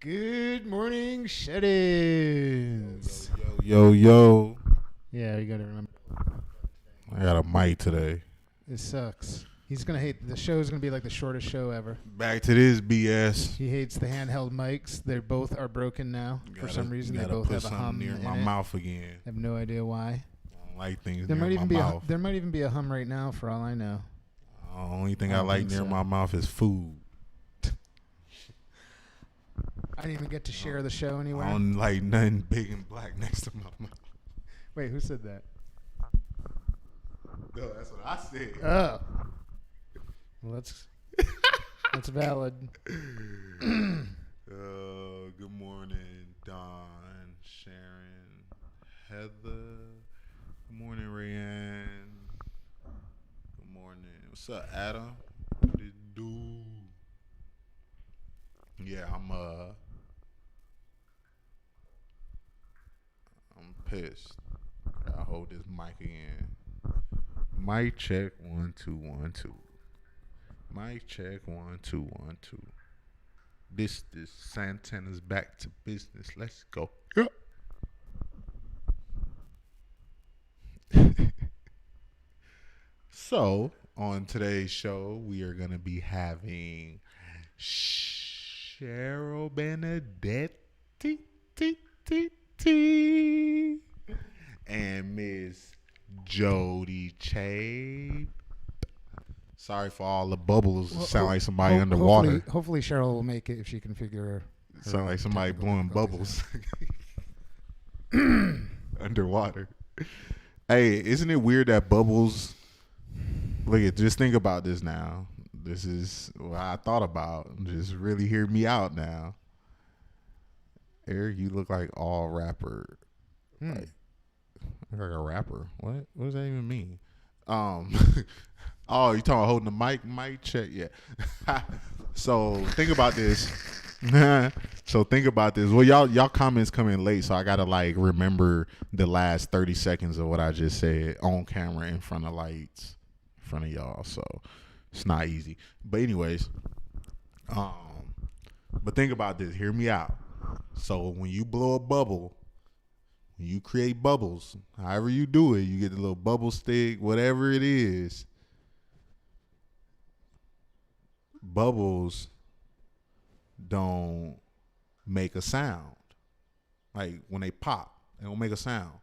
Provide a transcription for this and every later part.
Good morning, shut-ins. Yo. Yeah, you gotta remember. I got a mic today. It sucks. He's gonna hate the show's gonna be like the shortest show ever. Back to this BS. He hates the handheld mics. They both are broken now. For some reason, they both have a hum near in my it. mouth again. I have no idea why. I don't like things There near might my even be mouth. there might even be a hum right now, for all I know. The only thing I I don't like think near so. my mouth is food. I didn't even get to share the show anywhere. I don't like nothing big and black next to my mouth. Wait, who said that? No, that's what I said. Oh, well, that's valid. Good morning, Don, Sharon, Heather. Good morning, Rayanne. Good morning. What's up, Adam? What it do? Yeah, I'm pissed. I hold this mic again. Mic check 1 2 1 2. Mic check 1 2 1 2. This Santana's back to business. Let's go. Yep. So on today's show, we are gonna be having Cheryl Benedetti and Miss Jodi Chapin. Sorry for all the bubbles. Sound like somebody underwater. Hopefully Cheryl will make it if she can figure. Sound like somebody blowing bubbles underwater. Hey, isn't it weird that bubbles? Just think about this now. This is what I thought about. Just really hear me out now. Eric, you look like all rapper. Like a rapper. What does that even mean? Oh, you talking about holding the mic? Mic check, yeah. So think about this. Well, y'all comments come in late, so I gotta remember the last 30 seconds of what I just said on camera in front of lights, in front of y'all. So it's not easy. But anyways, but think about this. Hear me out. So when you blow a bubble, when you create bubbles, however you do it, you get the little bubble stick, whatever it is. Bubbles don't make a sound. Like when they pop, they don't make a sound.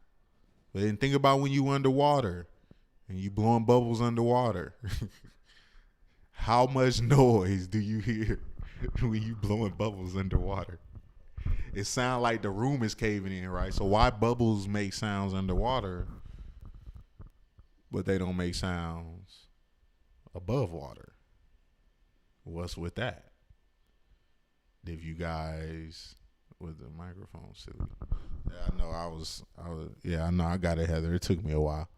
But then think about when you underwater and you blowing bubbles underwater. How much noise do you hear when you blowing bubbles underwater? It sounds like the room is caving in, right? So why bubbles make sounds underwater, but they don't make sounds above water? What's with that? If you guys with the microphone silly. Yeah, I know I was I know I got it, Heather. It took me a while.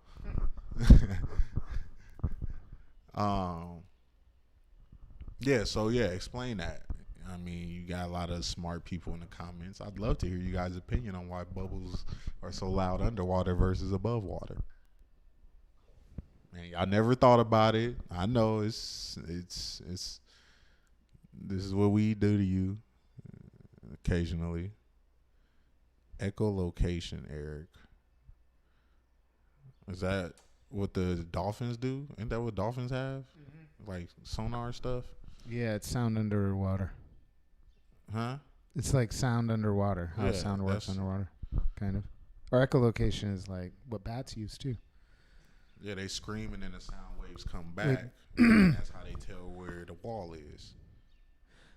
Explain that. I mean, you got a lot of smart people in the comments. I'd love to hear you guys' opinion on why bubbles are so loud underwater versus above water. Man, y'all never thought about it. I know it's this is what we do to you occasionally. Echolocation, Eric. Is that what the dolphins do? Ain't that what dolphins have? Mm-hmm. Like sonar stuff? Yeah, it's sound underwater. Huh? It's like sound underwater. How sound works underwater, kind of. Or echolocation is like what bats use too. Yeah, they scream and then the sound waves come back. And that's how they tell where the wall is.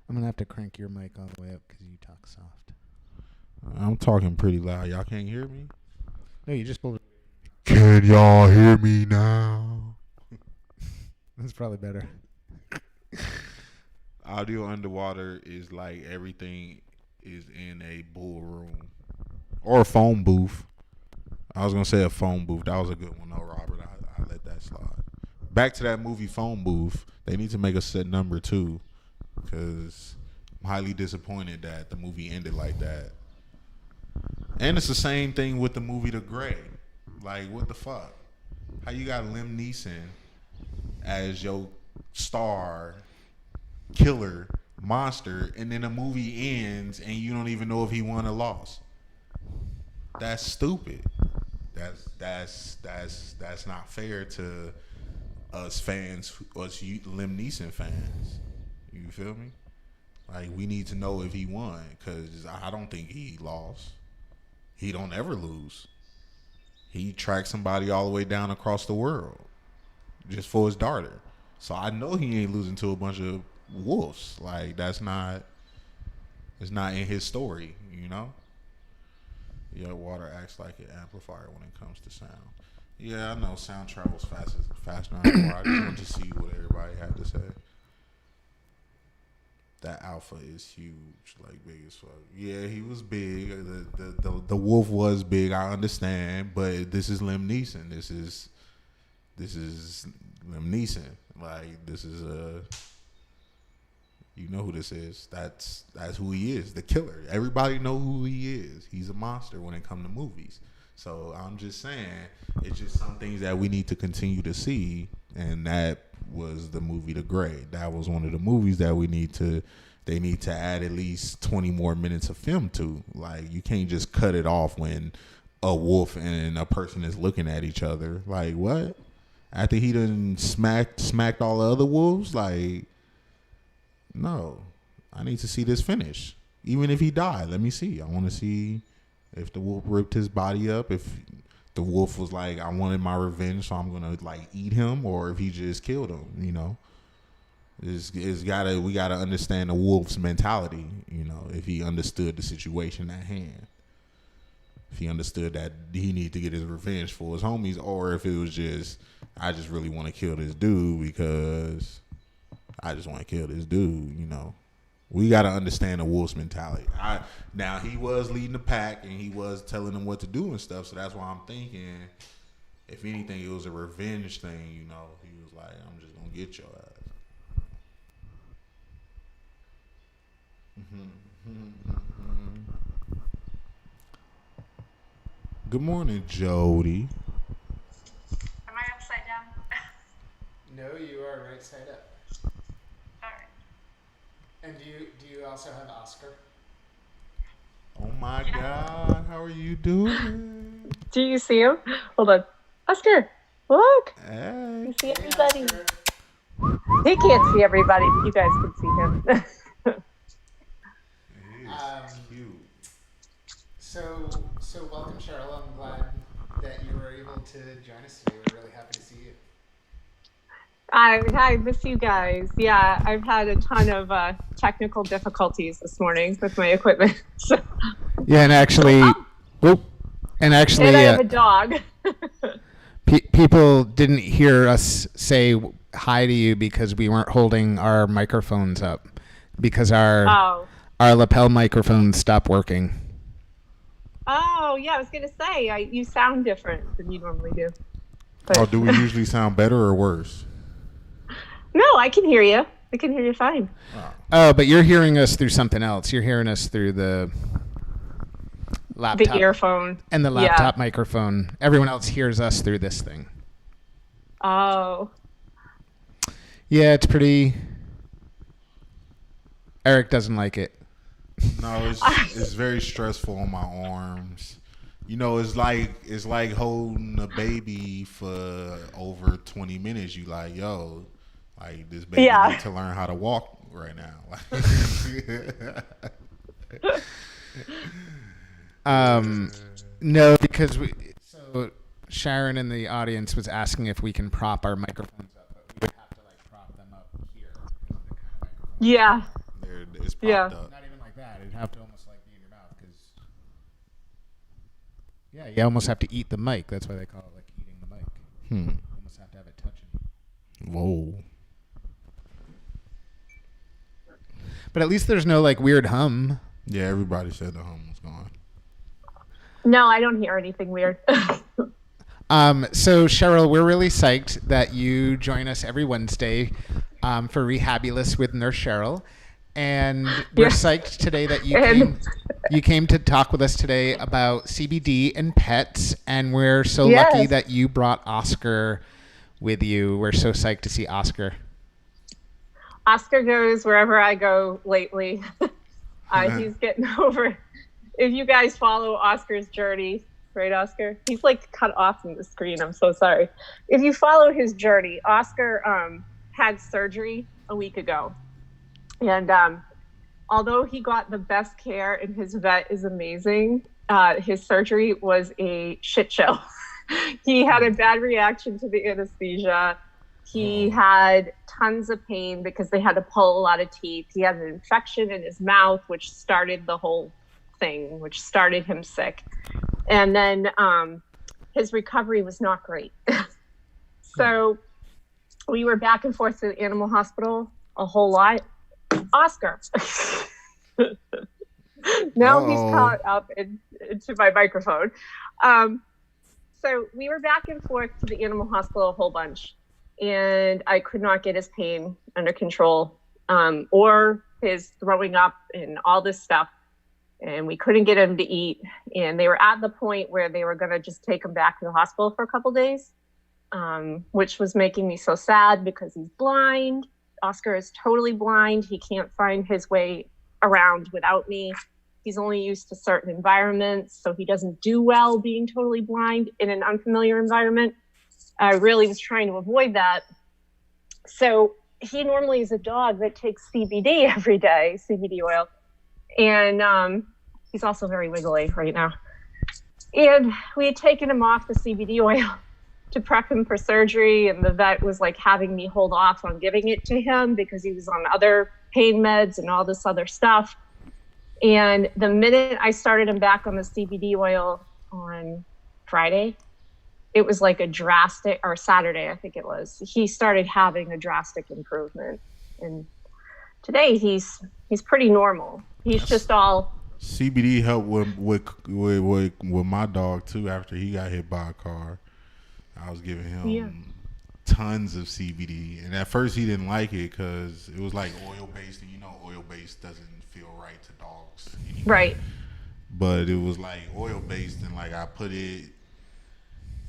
I'm going to have to crank your mic all the way up because you talk soft. I'm talking pretty loud. Y'all can't hear me? No, you just pulled it. Can y'all hear me now? That's probably better. Audio underwater is like everything is in a bull room. Or a phone booth. I was going to say a phone booth. That was a good one, though, Robert. I let that slide. Back to that movie Phone Booth. They need to make a set number 2. Because I'm highly disappointed that the movie ended like that. And it's the same thing with the movie The Gray. Like, what the fuck? How you got Liam Neeson as your star killer monster, and then the movie ends and you don't even know if he won or lost. That's stupid. That's not fair to us fans, us Liam Neeson fans. You feel me? Like, we need to know if he won, because I don't think he lost. He don't ever lose. He tracked somebody all the way down across the world just for his daughter. So I know he ain't losing to a bunch of wolves. Like, it's not in his story, you know? Yeah, water acts like an amplifier when it comes to sound. Yeah, I know sound travels faster than water. I just wanted to see what everybody had to say. That alpha is huge, like big as fuck. Yeah, he was big. The wolf was big. I understand, but this is Liam Neeson. This is Liam Neeson. Like, this is you know who this is. That's who he is. The killer. Everybody know who he is. He's a monster when it comes to movies. So I'm just saying, it's just some things that we need to continue to see, and that was the movie The Grey. That was one of the movies that they need to add at least 20 more minutes of film to. Like, you can't just cut it off when a wolf and a person is looking at each other. Like, what? After he done smacked all the other wolves? Like, no. I need to see this finish. Even if he died, let me see. I want to see if the wolf ripped his body up, if the wolf was like, I wanted my revenge, so I'm gonna like eat him, or if he just killed him. You know, we gotta understand the wolf's mentality. You know, if he understood the situation at hand, if he understood that he needed to get his revenge for his homies, or if it was just, I just really want to kill this dude because I just want to kill this dude. You know. We got to understand the wolf's mentality. Now, he was leading the pack, and he was telling them what to do and stuff, so that's why I'm thinking, if anything, it was a revenge thing, you know. He was like, I'm just going to get your ass. Good morning, Jodi. Am I upside down? No, you are right side up. And do you also have Oscar? Oh my God, how are you doing? Do you see him? Hold on. Oscar, look. Hey. You see everybody. He can't see everybody, but you guys can see him. He is cute. So welcome, Cheryl. I'm glad that you were able to join us today. We're really happy to see you. I miss you guys. Yeah, I've had a ton of technical difficulties this morning with my equipment. So. Yeah, and actually, and I have a dog. People didn't hear us say hi to you because we weren't holding our microphones up because our lapel microphones stopped working. Oh yeah, I was gonna say you sound different than you normally do. But. Do we usually sound better or worse? No, I can hear you. I can hear you fine. Oh, but you're hearing us through something else. You're hearing us through the laptop. The earphone. And the laptop microphone. Everyone else hears us through this thing. Oh. Yeah, it's pretty... Eric doesn't like it. No, it's very stressful on my arms. You know, it's like holding a baby for over 20 minutes. You like, yo... Like, this baby needs to learn how to walk right now. No, because Sharon in the audience was asking if we can prop our microphones up, but we would have to like prop them up here. Yeah. It's propped up. Not even like that. It'd have to almost like be in your mouth because you almost have to eat the mic. That's why they call it like eating the mic. You almost have to have it touching you. Whoa. But at least there's no like weird hum. Yeah, everybody said the hum was gone. No, I don't hear anything weird. So Cheryl, we're really psyched that you join us every Wednesday for Rehabulous with Nurse Cheryl. And we're psyched today that you came to talk with us today about CBD and pets. And we're so lucky that you brought Oscar with you. We're so psyched to see Oscar. Oscar goes wherever I go lately. He's getting over. If you guys follow Oscar's journey, right, Oscar? He's like cut off from the screen. I'm so sorry. If you follow his journey, Oscar had surgery a week ago. And although he got the best care and his vet is amazing, his surgery was a shit show. He had a bad reaction to the anesthesia. He had tons of pain because they had to pull a lot of teeth. He had an infection in his mouth, which started the whole thing, which started him sick. And then his recovery was not great. So we were back and forth to the animal hospital a whole lot. Oscar. Now he's caught up into my microphone. So we were back and forth to the animal hospital a whole bunch. And I could not get his pain under control or his throwing up and all this stuff. And we couldn't get him to eat. And they were at the point where they were going to just take him back to the hospital for a couple days, which was making me so sad because he's blind. Oscar is totally blind. He can't find his way around without me. He's only used to certain environments, so he doesn't do well being totally blind in an unfamiliar environment. I really was trying to avoid that. So he normally is a dog that takes CBD every day, CBD oil. And he's also very wiggly right now. And we had taken him off the CBD oil to prep him for surgery. And the vet was like having me hold off on giving it to him because he was on other pain meds and all this other stuff. And the minute I started him back on the CBD oil on Friday, it was like a drastic, or Saturday, I think it was, he started having a drastic improvement. And today he's pretty normal. He's just all. CBD helped with my dog too. After he got hit by a car, I was giving him tons of CBD, and at first he didn't like it because it was like oil based, and oil based doesn't feel right to dogs anyway. Right. But it was like oil based, and like I put it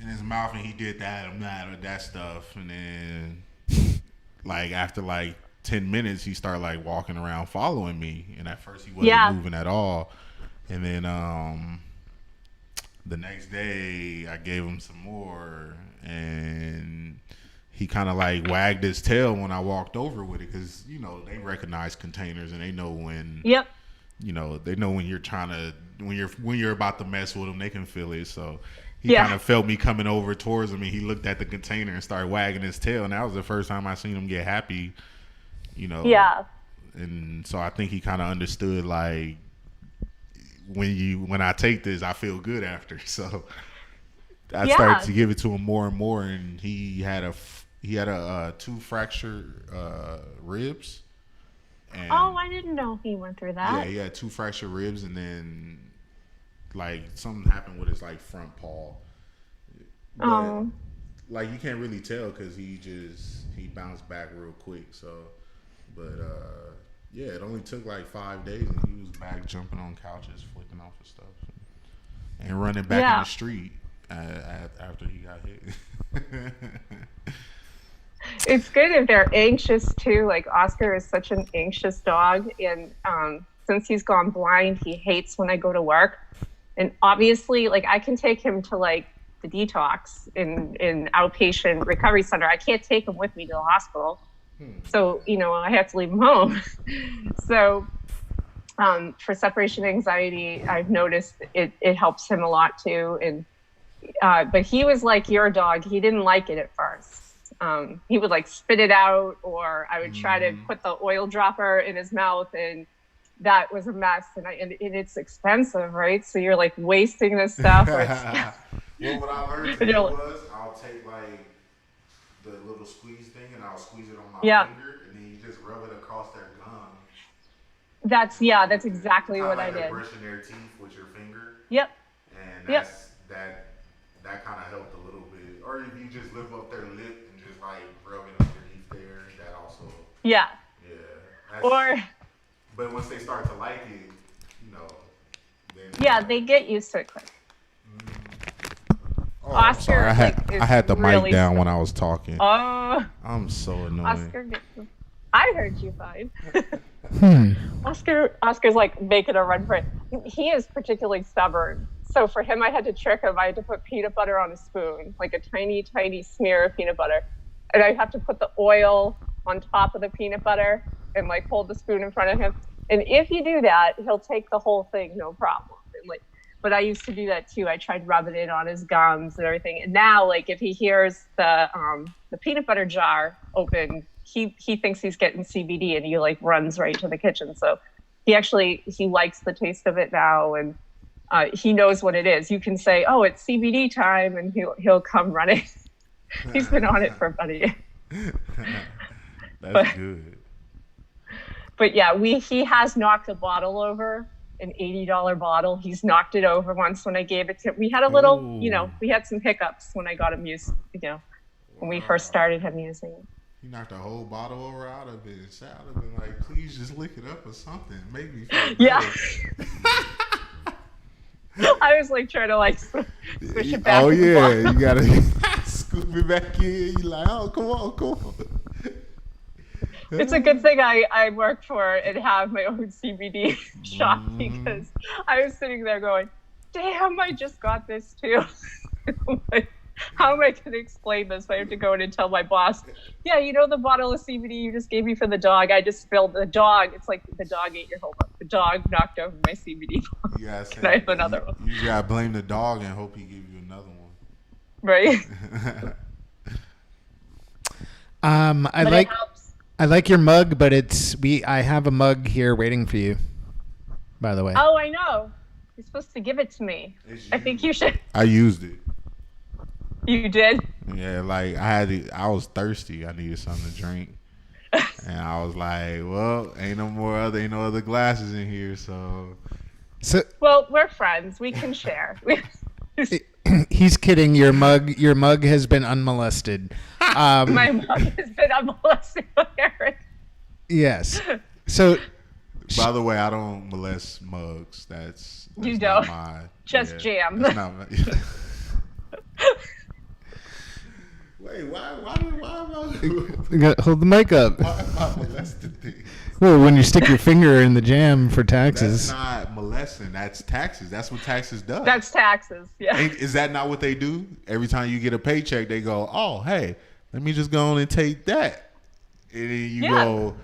in his mouth, and he did that stuff, and then like after like 10 minutes, he started like walking around following me, and at first he wasn't moving at all. And then the next day I gave him some more, and he kind of like wagged his tail when I walked over with it, because they recognize containers, and they know when they know when you're trying to when you're about to mess with them, they can feel it. So he kind of felt me coming over towards him, and he looked at the container and started wagging his tail, and that was the first time I seen him get happy. And so I think he kind of understood, like, when I take this, I feel good after. So I started to give it to him more and more, and he had a 2 fractured ribs. And I didn't know he went through that. Yeah, he had 2 fractured ribs, and then like something happened with his like front paw. But, like, you can't really tell because he bounced back real quick. So. But it only took like 5 days, and he was back jumping on couches, flipping off of stuff, and running back in the street after he got hit. It's good if they're anxious too. Like Oscar is such an anxious dog, and since he's gone blind, he hates when I go to work. And obviously, like, I can take him to like the detox in outpatient recovery center. I can't take him with me to the hospital. So, I have to leave him home. So for separation anxiety, I've noticed it helps him a lot too. And but he was like your dog. He didn't like it at first. He would like spit it out, or I would try to put the oil dropper in his mouth, and that was a mess. And it's expensive, right? So you're like wasting this stuff. Well, what I learned today was I'll take like the little squeeze thing, and I'll squeeze it on my finger, and then you just rub it across their gum. That's exactly what I did. Brushing their teeth with your finger. Yep. And that kind of helped a little bit. Or if you just lift up their lip and just like rub it underneath there, that also. Yeah. Yeah. But once they start to like it, then they get used to it quick. Oscar, sorry, I had the mic down when I was talking. Oh, I'm so annoying. Oscar I heard you fine. Hmm. Oscar's like making a run for it. He is particularly stubborn. So for him, I had to trick him. I had to put peanut butter on a spoon, like a tiny, tiny smear of peanut butter. And I have to put the oil on top of the peanut butter and like hold the spoon in front of him. And if you do that, he'll take the whole thing, no problem. And like, but I used to do that too. I tried rubbing it on his gums and everything. And now, like, if he hears the peanut butter jar open, he thinks he's getting CBD, and he like runs right to the kitchen. So he likes the taste of it now, and he knows what it is. You can say, "Oh, it's CBD time," and he'll come running. He's been on it for about a year. That's good. But yeah, he has knocked a bottle over, an $80 bottle. He's knocked it over once when I gave it to him. We had a little, we had some hiccups when I got him used, when we first started him using it. You knocked a whole bottle over out of it. I would have been like, please just lick it up or something. Make me feel better. Yeah. I was like trying to like squish it back. Oh yeah, you gotta scoop it back in. You like, oh, come on. It's a good thing I work for and have my own CBD shop, because I was sitting there going, damn, I just got this too. Like, how am I going to explain this? I have to go in and tell my boss, yeah, the bottle of CBD you just gave me for the dog, I just spilled the dog. It's like the dog ate your homework. The dog knocked over my CBD bottle. Can I have another one? You got to blame the dog and hope he gives you another one. Right. I like your mug, but I have a mug here waiting for you, by the way. Oh, I know. You're supposed to give it to me. I think you should. I used it. You did? Yeah, like I was thirsty. I needed something to drink. And I was like, well, ain't no other glasses in here, so well, we're friends. We can share. He's kidding. Your mug has been unmolested. My mug has been unmolested, Eric. Yes. So, by the way, I don't molest mugs. That's you don't. Just jam. That's not my, Wait, why hold the mic up. Why am I molesting things? Well, when you stick your finger in the jam for taxes. That's not molesting. That's taxes. That's what taxes does. That's taxes. Yeah. Is that not what they do? Every time you get a paycheck, they go, "Oh, hey, let me just go on and take that." And then you go,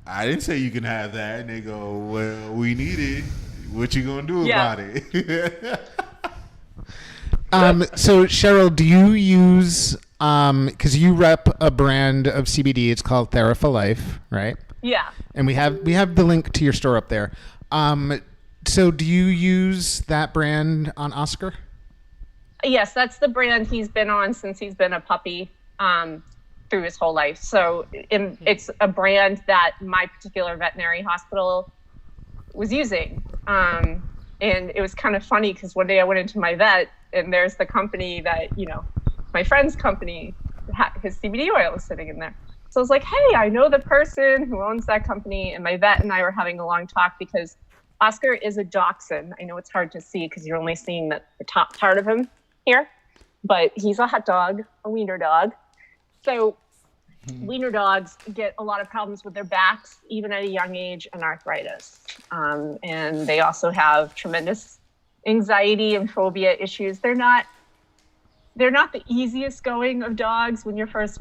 "I didn't say you can have that." And they go, "Well, we need it. What you gonna do about it?" So Cheryl, do you use because you rep a brand of CBD? It's called Thera Life, right? Yeah. And we have the link to your store up there. So do you use that brand on Oscar? Yes, that's the brand he's been on since he's been a puppy through his whole life. So it's a brand that my particular veterinary hospital was using. And it was kind of funny because one day I went into my vet and there's the company that, my friend's company, his CBD oil was sitting in there. So I was like, hey, I know the person who owns that company. And my vet and I were having a long talk because Oscar is a dachshund. I know it's hard to see because you're only seeing the top part of him here, but he's a hot dog, a wiener dog. So wiener dogs get a lot of problems with their backs, even at a young age, and arthritis. And they also have tremendous anxiety and phobia issues. They're not the easiest going of dogs when you first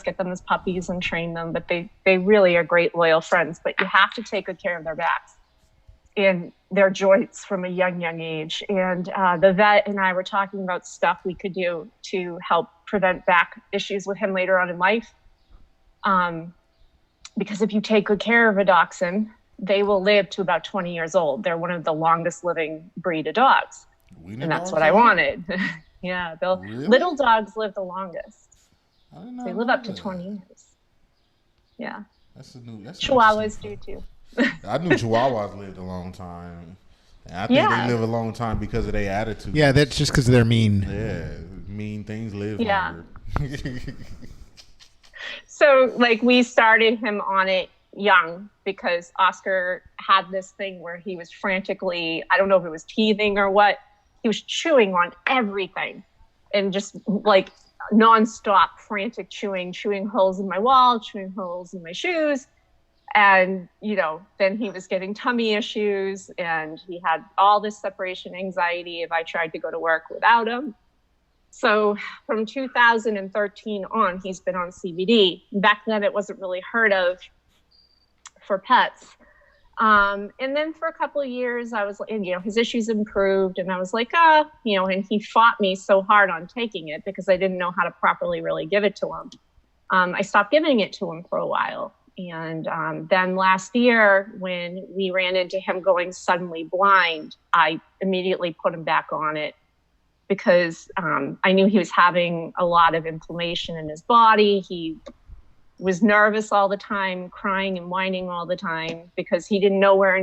get them as puppies and train them, but they really are great, loyal friends. But you have to take good care of their backs and their joints from a young age. And the vet and I were talking about stuff we could do to help prevent back issues with him later on in life. Because if you take good care of a dachshund, they will live to about 20 years old. They're one of the longest living breed of dogs. And that's what I wanted. Yeah, really? Little dogs live the longest. They live up to 20 years. Yeah. That's Chihuahuas do too. I knew Chihuahuas lived a long time. And I think they live a long time because of their attitude. Yeah, that's just because they're mean. Yeah, mean things live longer. So, we started him on it young because Oscar had this thing where he was frantically, I don't know if it was teething or what, he was chewing on everything. And just nonstop frantic chewing holes in my wall, chewing holes in my shoes. And, then he was getting tummy issues, and he had all this separation anxiety if I tried to go to work without him. So from 2013 on, he's been on CBD. Back then it wasn't really heard of for pets. And then for a couple of years I was, and his issues improved, and I was like, and he fought me so hard on taking it because I didn't know how to properly really give it to him. I stopped giving it to him for a while. And then last year, when we ran into him going suddenly blind, I immediately put him back on it because I knew he was having a lot of inflammation in his body. He was nervous all the time, crying and whining all the time because he didn't know where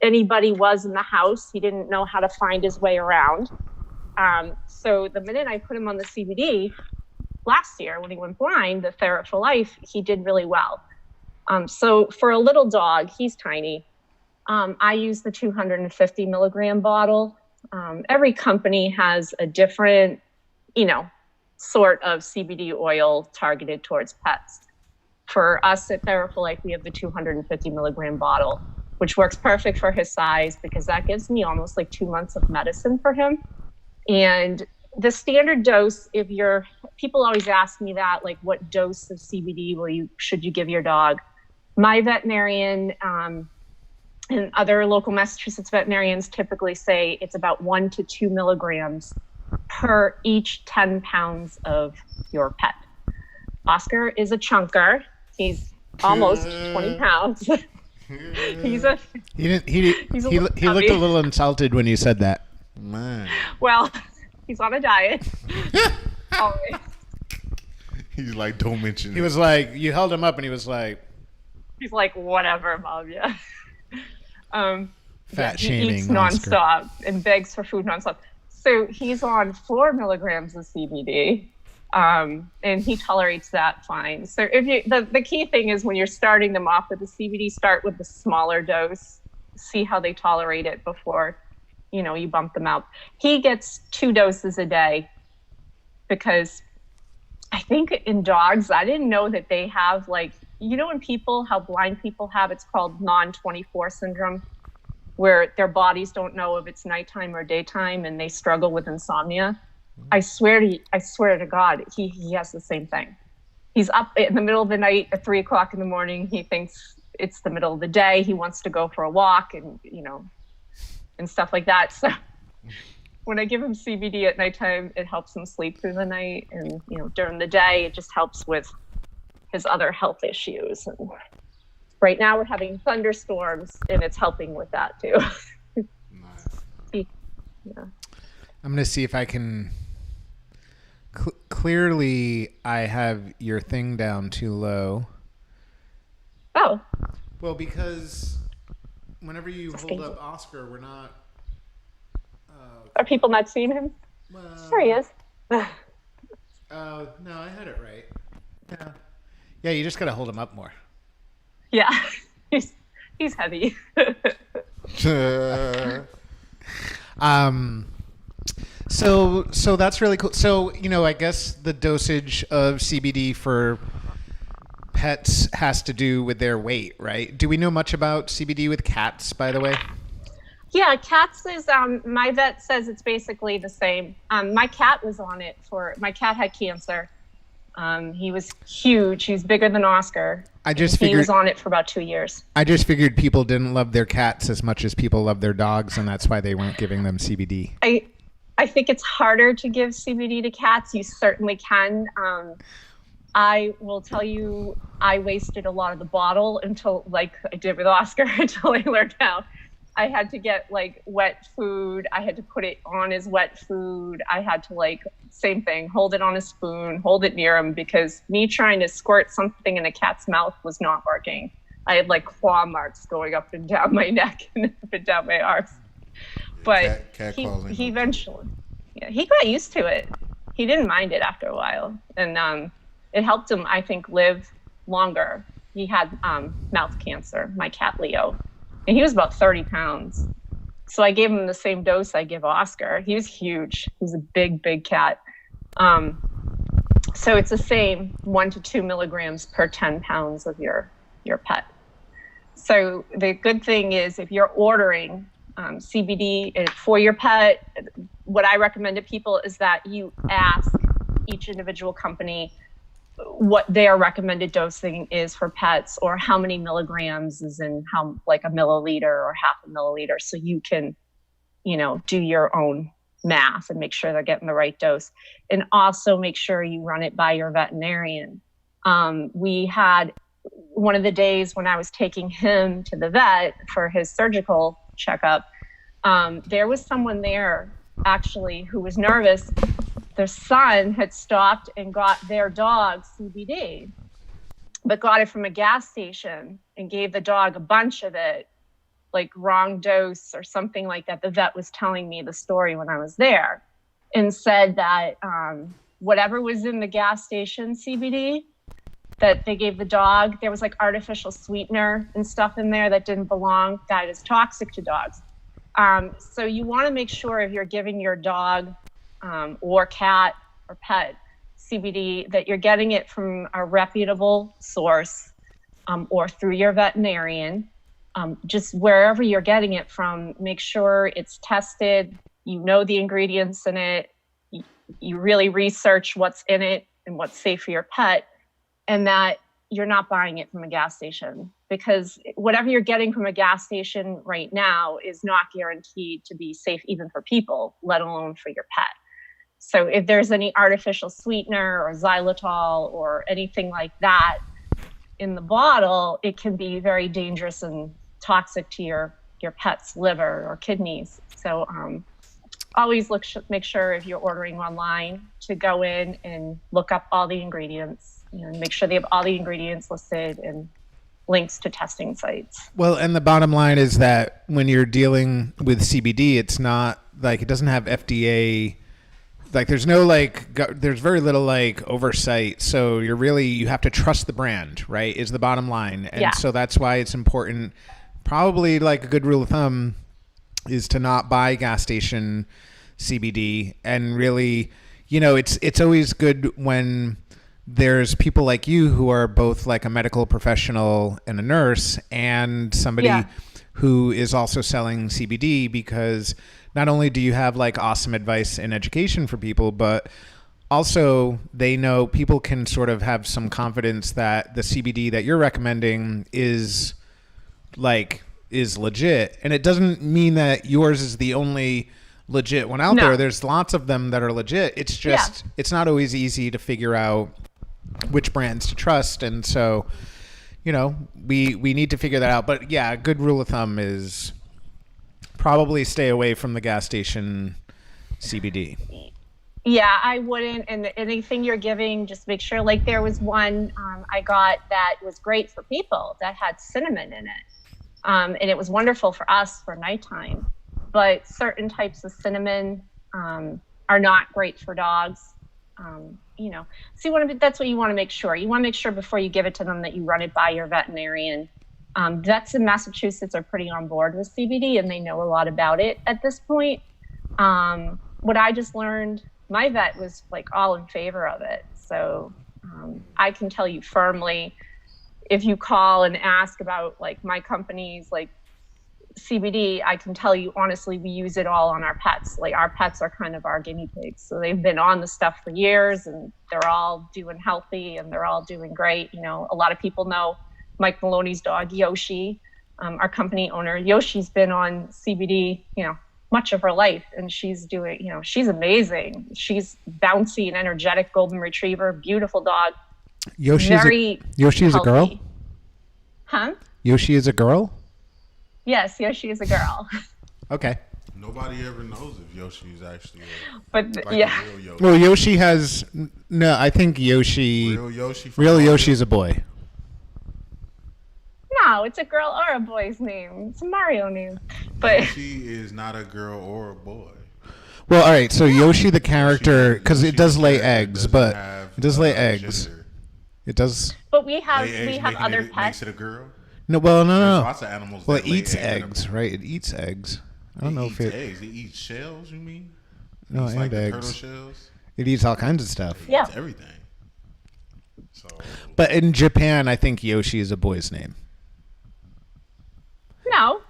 anybody was in the house. He didn't know how to find his way around. So the minute I put him on the CBD last year, when he went blind, the Ferret for Life, he did really well. So for a little dog, he's tiny. I use the 250 milligram bottle. Every company has a different, sort of CBD oil targeted towards pets. For us at Ferret for Life, we have the 250 milligram bottle, which works perfect for his size because that gives me almost like 2 months of medicine for him. And the standard dose, people always ask me that, like, what dose of CBD should you give your dog? My veterinarian and other local Massachusetts veterinarians typically say it's about 1 to 2 milligrams per each 10 pounds of your pet. Oscar is a chunker. He's almost 20 pounds. He looked a little insulted when you said that. Man. Well, he's on a diet. Always. He's like, don't mention it. He was like, you held him up and he was like, he's like, whatever, Mom, yeah. Fat he shaming eats nonstop and begs for food nonstop. So he's on 4 milligrams of CBD, and he tolerates that fine. So the key thing is when you're starting them off with the CBD, start with the smaller dose, see how they tolerate it before, you bump them up. He gets 2 doses a day because I think in dogs, I didn't know that they have how blind people have, it's called non-24 syndrome, where their bodies don't know if it's nighttime or daytime and they struggle with insomnia. I swear to God, he has the same thing. He's up in the middle of the night at 3:00 in the morning. He thinks it's the middle of the day. He wants to go for a walk and, and stuff like that. So when I give him CBD at nighttime, it helps him sleep through the night. And, during the day, it just helps with his other health issues. And right now we're having thunderstorms and it's helping with that too. Nice. Yeah. I'm going to see if I can... Clearly, I have your thing down too low. Oh. Well, because whenever you hold up Oscar, we're not... Are people not seeing him? Well, There he is. no, I had it right. Yeah. Yeah, you just got to hold him up more. Yeah. He's heavy. So that's really cool. So, I guess the dosage of CBD for pets has to do with their weight, right? Do we know much about CBD with cats, by the way? Yeah, cats is, my vet says it's basically the same. My cat was on it my cat had cancer. He was huge. He's bigger than Oscar. He was on it for about 2 years. I just figured people didn't love their cats as much as people love their dogs, and that's why they weren't giving them CBD. I think it's harder to give CBD to cats. You certainly can. I will tell you, I wasted a lot of the bottle until, like I did with Oscar, until I learned how. I had to get wet food. I had to put it on his wet food. I had to same thing, hold it on a spoon, hold it near him, because me trying to squirt something in a cat's mouth was not working. I had claw marks going up and down my neck and up and down my arms. But he eventually, he got used to it. He didn't mind it after a while. And it helped him, I think, live longer. He had mouth cancer, my cat Leo. And he was about 30 pounds. So I gave him the same dose I give Oscar. He was huge. He was a big, big cat. So it's the same 1 to 2 milligrams per 10 pounds of your pet. So the good thing is if you're ordering CBD for your pet, what I recommend to people is that you ask each individual company what their recommended dosing is for pets, or how many milligrams is in how, like a milliliter or half a milliliter, so you can, do your own math and make sure they're getting the right dose. And also make sure you run it by your veterinarian. We had one of the days when I was taking him to the vet for his surgical checkup, there was someone there actually who was nervous. Their son had stopped and got their dog CBD, but got it from a gas station and gave the dog a bunch of it, like wrong dose or something like that. The vet was telling me the story when I was there, and said that whatever was in the gas station CBD that they gave the dog, there was like artificial sweetener and stuff in there that didn't belong, that is toxic to dogs. So you want to make sure if you're giving your dog or cat or pet CBD, that you're getting it from a reputable source, or through your veterinarian. Just wherever you're getting it from, make sure it's tested, the ingredients in it, you really research what's in it and what's safe for your pet, and that you're not buying it from a gas station, because whatever you're getting from a gas station right now is not guaranteed to be safe even for people, let alone for your pet. So if there's any artificial sweetener or xylitol or anything like that in the bottle, it can be very dangerous and toxic to your pet's liver or kidneys. So always make sure if you're ordering online to go in and look up all the ingredients, make sure they have all the ingredients listed and links to testing sites. Well, and the bottom line is that when you're dealing with CBD, it's not like, it doesn't have FDA, like there's no there's very little oversight. So you have to trust the brand, right? Is the bottom line. And so that's why it's important. Probably a good rule of thumb is to not buy gas station CBD, and really, it's always good when there's people like you who are both like a medical professional and a nurse, and somebody who is also selling CBD, because not only do you have awesome advice and education for people, but also they know people can sort of have some confidence that the CBD that you're recommending is legit. And it doesn't mean that yours is the only legit one out there. There's lots of them that are legit. It's just, it's not always easy to figure out which brands to trust. And so, we need to figure that out. But yeah, a good rule of thumb is probably stay away from the gas station CBD. Yeah, I wouldn't. And anything you're giving, just make sure, there was one I got that was great for people that had cinnamon in it. And it was wonderful for us for nighttime. But certain types of cinnamon are not great for dogs. So that's what you want to make sure. You want to make sure before you give it to them that you run it by your veterinarian. Vets in Massachusetts are pretty on board with CBD, and they know a lot about it at this point. What I just learned, my vet was all in favor of it. So I can tell you firmly, if you call and ask about my company's CBD, I can tell you honestly, we use it all on our pets. Our pets are kind of our guinea pigs. So they've been on the stuff for years, and they're all doing healthy, and they're all doing great. A lot of people know Mike Maloney's dog, Yoshi, our company owner. Yoshi's been on CBD, much of her life, and she's doing, she's amazing. She's bouncy and energetic golden retriever, beautiful dog. Yoshi is a girl? Huh? Yoshi is a girl? Yes, Yoshi is a girl. Okay. Nobody ever knows if Yoshi is actually a real Yoshi. Well, Yoshi has... No, I think Yoshi... Real Yoshi is a boy. No, it's a girl or a boy's name. It's a Mario name. But Yoshi is not a girl or a boy. Well, all right. So Yoshi, the character, because it does lay eggs, but it does lay eggs. Gender. It does. But we have other pets. Makes it a girl. No, well, no. There's lots of animals. Well, it eats eggs, right? It eats eggs. I don't know if it. Eggs. It eats shells. You mean? No, it eats and the eggs. turtle shells. It eats all kinds of stuff. It eats everything. So, But in Japan, I think Yoshi is a boy's name. No.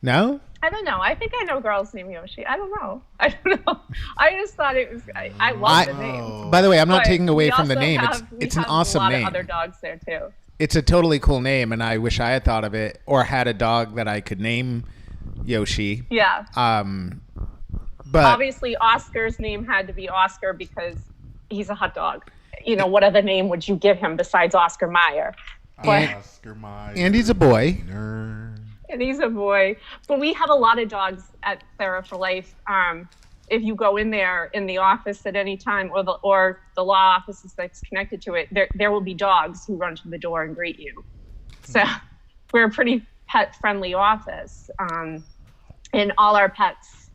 No? I don't know. I think I know girls named Yoshi. I don't know. I don't know. I just thought it was. I love the name. By the way, I'm not But taking away we from the also name. we It's an have awesome a lot name. of other dogs there too. It's a totally cool name, and I wish I had thought of it or had a dog that I could name Yoshi. Yeah. But obviously, Oscar's name had to be Oscar because he's a hot dog. You know, what other name would you give him besides Oscar Mayer? Oscar Mayer. And he's a boy. And he's a boy. But we have a lot of dogs at Thera for Life. If you go in there in the office at any time, or the law offices that's connected to it, there will be dogs who run to the door and greet you. So we're a pretty pet-friendly office. And all our pets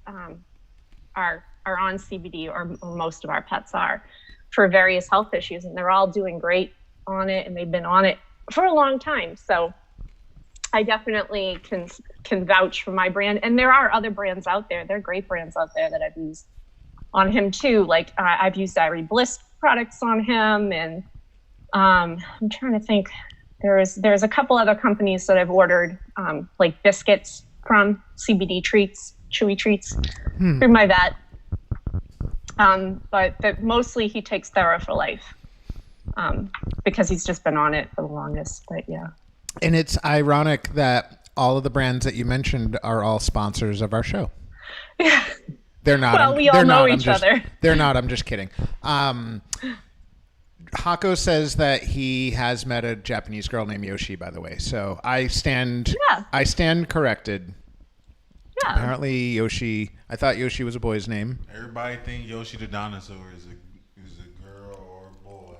are on CBD, or most of our pets are, for various health issues. And they're all doing great on it, and they've been on it for a long time. So I definitely can vouch for my brand. And there are other brands out there. There are great brands out there that I've used on him too. Like I've used Diary Bliss products on him. And I'm trying to think, there's a couple other companies that I've ordered, like biscuits from CBD treats, chewy treats through my vet. But mostly he takes Thera for Life because he's just been on it for the longest. But yeah. And it's ironic that all of the brands that you mentioned are all sponsors of our show. Yeah. They're not. Well, we all know each other. They're not. I'm just kidding. Hako says that he has met a Japanese girl named Yoshi, by the way. So I stand corrected. Yeah. Apparently Yoshi, I thought Yoshi was a boy's name. Everybody think Yoshi the dinosaur is a girl or a boy.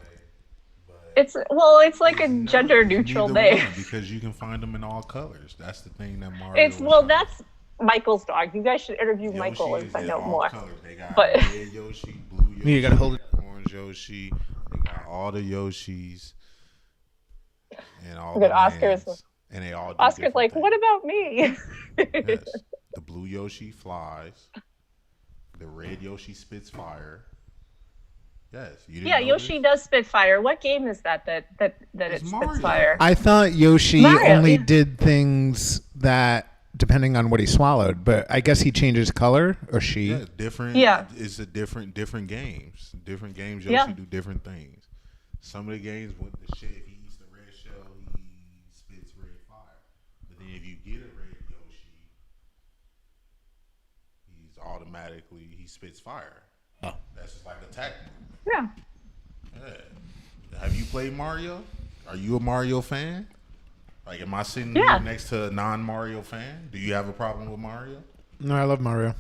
It's like a gender neutral name because you can find them in all colors. That's the thing that Mario. That's Michael's dog. You guys should interview Yoshi Michael and find out more. Colors. They got red Yoshi, blue Yoshi, you gotta hold it. Orange Yoshi. They got all the Yoshis and all. Good Oscars. And they all. Oscar's like, what about me? Yes. The blue Yoshi flies. The red Yoshi spits fire. Yes. Yoshi does spit fire. What game is that it spits fire? I thought Yoshi only did things that depending on what he swallowed, but I guess he changes color or she. Yeah, different. Yeah. It's a different games. Different games Yoshi do different things. Some of the games with the shit, if he eats the red shell, he spits red fire. But then if you get a red Yoshi, he spits fire. Oh. That's just like attack move. Yeah. Have you played Mario? Are you a Mario fan? Like, am I sitting here next to a non-Mario fan? Do you have a problem with Mario? No, I love Mario.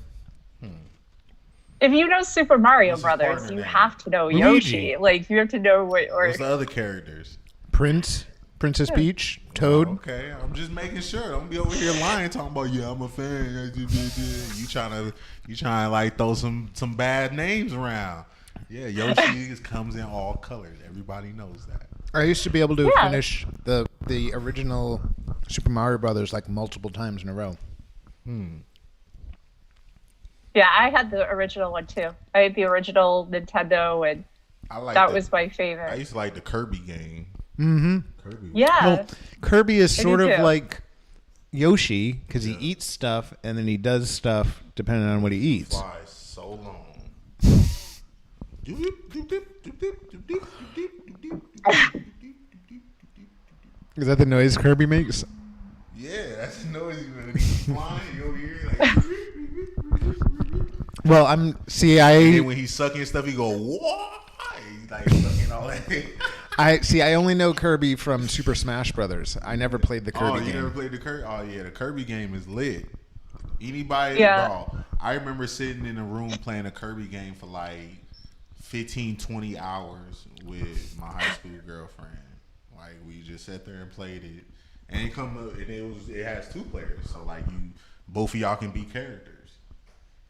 If you know Super Mario Brothers, you have to know Yoshi. Like, you have to know what's the other characters? Princess Peach, Toad. Oh, okay, I'm just making sure. Don't be over here lying, talking about I'm a fan. You trying to like throw some bad names around. Yeah, Yoshi comes in all colors. Everybody knows that. I used to be able to finish the original Super Mario Brothers like multiple times in a row. Yeah, I had the original one too. I had the original Nintendo, and that was my favorite. I used to like the Kirby game. Mm-hmm. Kirby. Yeah. Well, Kirby is sort of like Yoshi because he eats stuff and then he does stuff depending on what he eats. Flies so long. Is that the noise Kirby makes? Yeah, that's the noise when he's flying. You over here like. Well, and then when he's sucking stuff, he go what? He's like sucking all that. I only know Kirby from Super Smash Brothers. I never played the Kirby game. You never played the Kirby? Oh yeah, the Kirby game is lit. Anybody? Bro, I remember sitting in a room playing a Kirby game for like 15, 20 hours with my high school girlfriend. Like we just sat there and played it, and it has 2 players, so like both of y'all can be characters.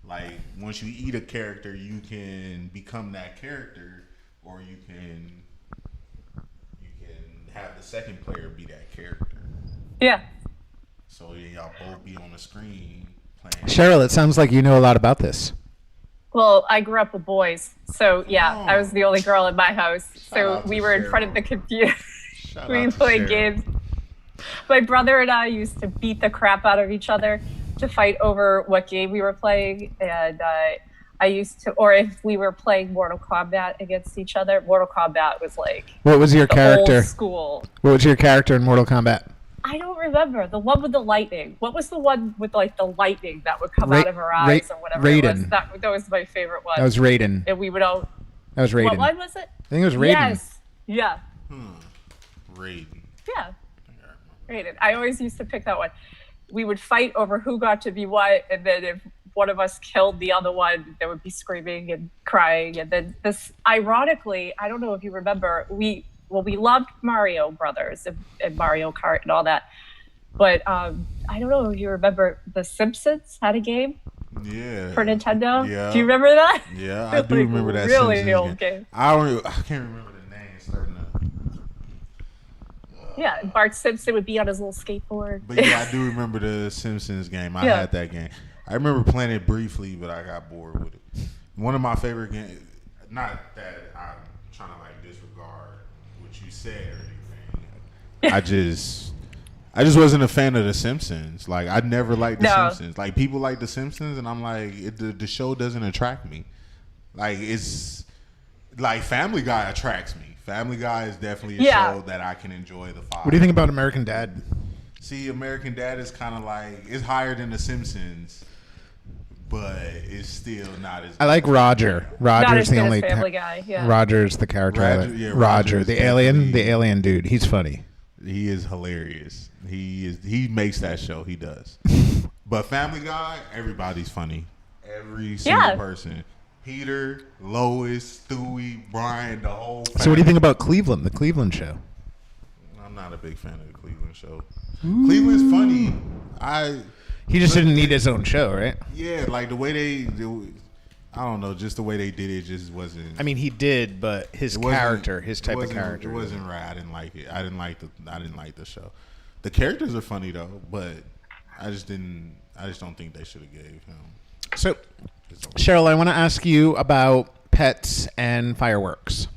Like once you eat a character, you can become that character, or you can have the second player be that character. Yeah. So y'all both be on the screen playing. Cheryl, it sounds like you know a lot about this. Well, I grew up with boys, so yeah, I was the only girl in my house. So we were in front of the computer. We played games. My brother and I used to beat the crap out of each other to fight over what game we were playing, and I used to, or if we were playing Mortal Kombat against each other. Mortal Kombat was like what was your character? Old school. What was your character in Mortal Kombat? I don't remember. The one with the lightning. What was the one with like the lightning that would come out of her eyes or whatever Raiden. It was? That was my favorite one. That was Raiden. And we would all... That was Raiden. What one was it? I think it was Raiden. Yes. Yeah. Raiden. Yeah. Raiden. I always used to pick that one. We would fight over who got to be what, and then if one of us killed the other one, there would be screaming and crying. And then this, ironically, I don't know if you remember, we loved Mario Brothers and Mario Kart and all that. But I don't know if you remember The Simpsons had a game for Nintendo. Yeah. Do you remember that? Yeah, I do remember that really Simpsons old game. I can't remember the name. Starting to... Yeah, Bart Simpson would be on his little skateboard. But yeah, I do remember the Simpsons game. I had that game. I remember playing it briefly, but I got bored with it. One of my favorite games, not that I'm trying to like disregard what you said or anything. I just wasn't a fan of The Simpsons. Like, I never liked The Simpsons. Like, people like The Simpsons, and I'm like, the show doesn't attract me. Like, it's like Family Guy attracts me. Family Guy is definitely a show that I can enjoy the five. What do you think about American Dad? See, American Dad is kind of like, it's higher than The Simpsons, but it's still not as. I like Roger. Roger's the only Family Guy. Yeah. Roger's the character. Roger, the alien dude. He's funny. He is hilarious. He makes that show. He does. But Family Guy, everybody's funny. Every single person. Peter, Lois, Stewie, Brian, the whole family. So what do you think about Cleveland, the Cleveland show? I'm not a big fan of the Cleveland show. Cleveland's funny. He just didn't need his own show, right? Yeah, like the way I don't know, just the way they did it just wasn't. I mean, he did, but his character, his type of character, it wasn't right. I didn't like it. I didn't like the show. The characters are funny though, but I just don't think they should have gave him. So, Cheryl, I want to ask you about pets and fireworks.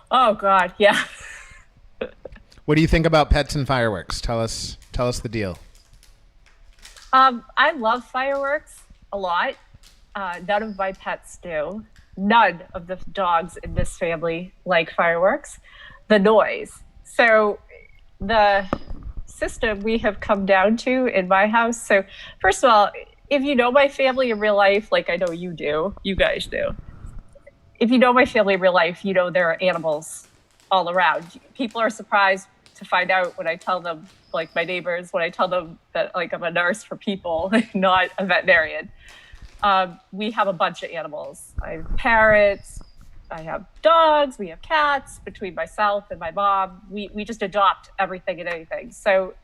Oh God, yeah. What do you think about pets and fireworks? Tell us the deal. I love fireworks a lot. None of my pets do. None of the dogs in this family like fireworks. The noise. So the system we have come down to in my house. So first of all, if you know my family in real life, like I know you do, you guys do. If you know my family in real life, you know there are animals all around. People are surprised to find out when I tell them, like my neighbors, when I tell them that like I'm a nurse for people, not a veterinarian. We have a bunch of animals. I have parrots, I have dogs, we have cats. Between myself and my mom, we just adopt everything and anything. So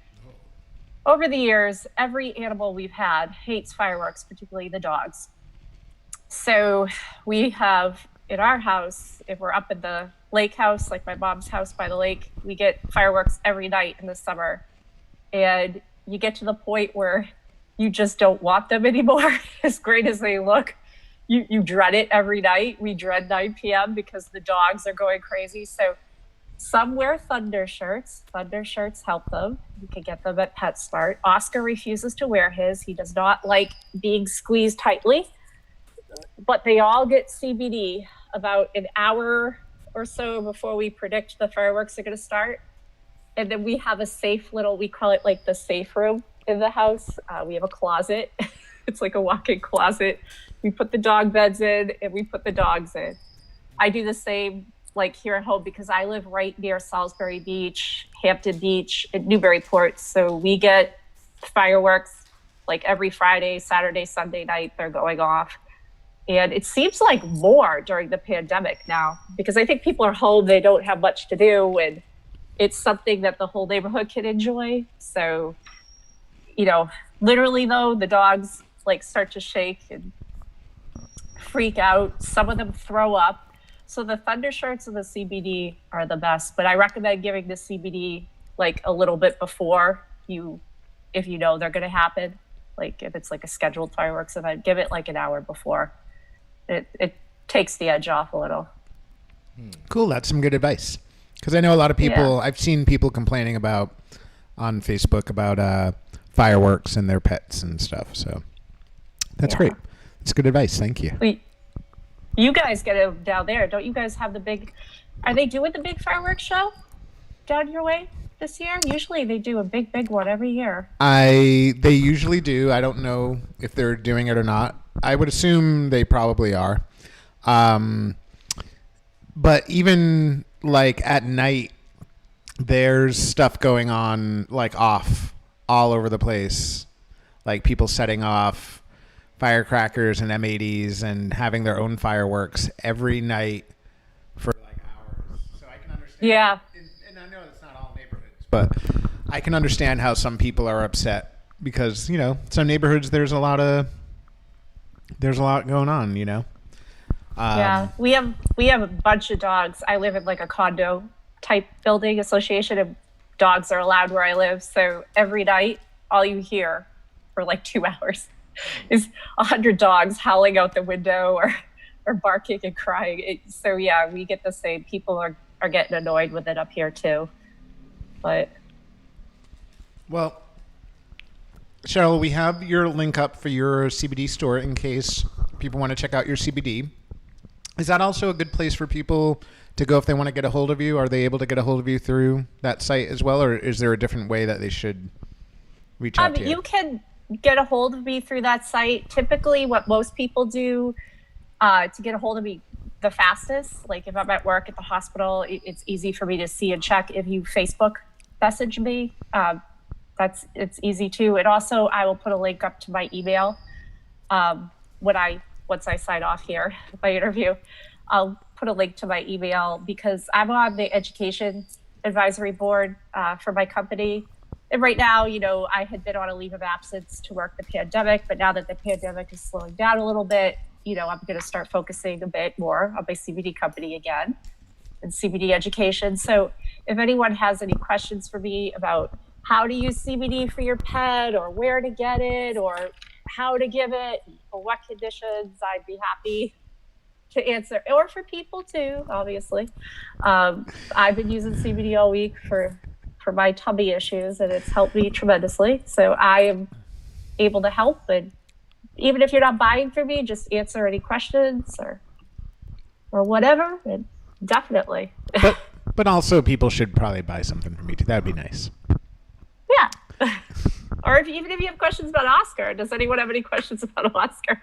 over the years, every animal we've had hates fireworks, particularly the dogs. So we have in our house, if we're up in the lake house, like my mom's house by the lake, we get fireworks every night in the summer. And you get to the point where you just don't want them anymore. As great as they look, you dread it every night. We dread 9 p.m. because the dogs are going crazy. So some wear thunder shirts. Thunder shirts help them. You can get them at PetSmart. Oscar refuses to wear his. He does not like being squeezed tightly. But they all get CBD about an hour or so before we predict the fireworks are going to start. And then we have a safe little, we call it like the safe room in the house. We have a closet. It's like a walk-in closet. We put the dog beds in and we put the dogs in. I do the same like here at home because I live right near Salisbury Beach, Hampton Beach, and Newburyport. So we get fireworks like every Friday, Saturday, Sunday night, they're going off. And it seems like more during the pandemic now because I think people are home, they don't have much to do, and it's something that the whole neighborhood can enjoy. So, you know, literally though, the dogs like start to shake and freak out. Some of them throw up. So the thunder shirts and the CBD are the best, but I recommend giving the CBD like a little bit before if you know they're going to happen. Like if it's like a scheduled fireworks event, give it like an hour before. It takes the edge off a little. Cool. That's some good advice. Because I know a lot of people, Yeah. I've seen people complaining about on Facebook about fireworks and their pets and stuff. So that's great. That's good advice. Thank you. You guys get it down there. Don't you guys have are they doing the big fireworks show down your way this year? Usually they do a big one every year. They usually do. I don't know if they're doing it or not. I would assume they probably are. But even like at night, there's stuff going on like off all over the place. Like people setting off firecrackers and M80s and having their own fireworks every night for like hours. So I can understand. Yeah. And I know it's not all neighborhoods, but I can understand how some people are upset because, you know, some neighborhoods there's a lot going on, you know. Yeah, we have a bunch of dogs. I live in like a condo type building association, and dogs are allowed where I live. So every night, all you hear for like 2 hours is 100 dogs howling out the window or barking and crying. So yeah, we get the same. People are getting annoyed with it up here too. But well, Cheryl, we have your link up for your CBD store in case people want to check out your CBD. Is that also a good place for people to go if they want to get a hold of you? Are they able to get a hold of you through that site as well, or is there a different way that they should reach out to you? You can get a hold of me through that site. Typically, what most people do to get a hold of me the fastest, like if I'm at work at the hospital, it's easy for me to see and check. If you Facebook message me, it's easy too. And also, I will put a link up to my email once I sign off here, my interview. I'll put a link to my email because I'm on the education advisory board for my company. And right now, you know, I had been on a leave of absence to work the pandemic, but now that the pandemic is slowing down a little bit, you know, I'm going to start focusing a bit more on my CBD company again and CBD education. So if anyone has any questions for me about how to use CBD for your pet or where to get it or how to give it, for what conditions, I'd be happy to answer, or for people too, obviously. I've been using CBD all week for my tummy issues, and it's helped me tremendously. So I am able to help, and even if you're not buying from me, just answer any questions or whatever, and definitely. But also people should probably buy something from you too. That'd be nice. Yeah. Or even if you have questions about Oscar, does anyone have any questions about Oscar?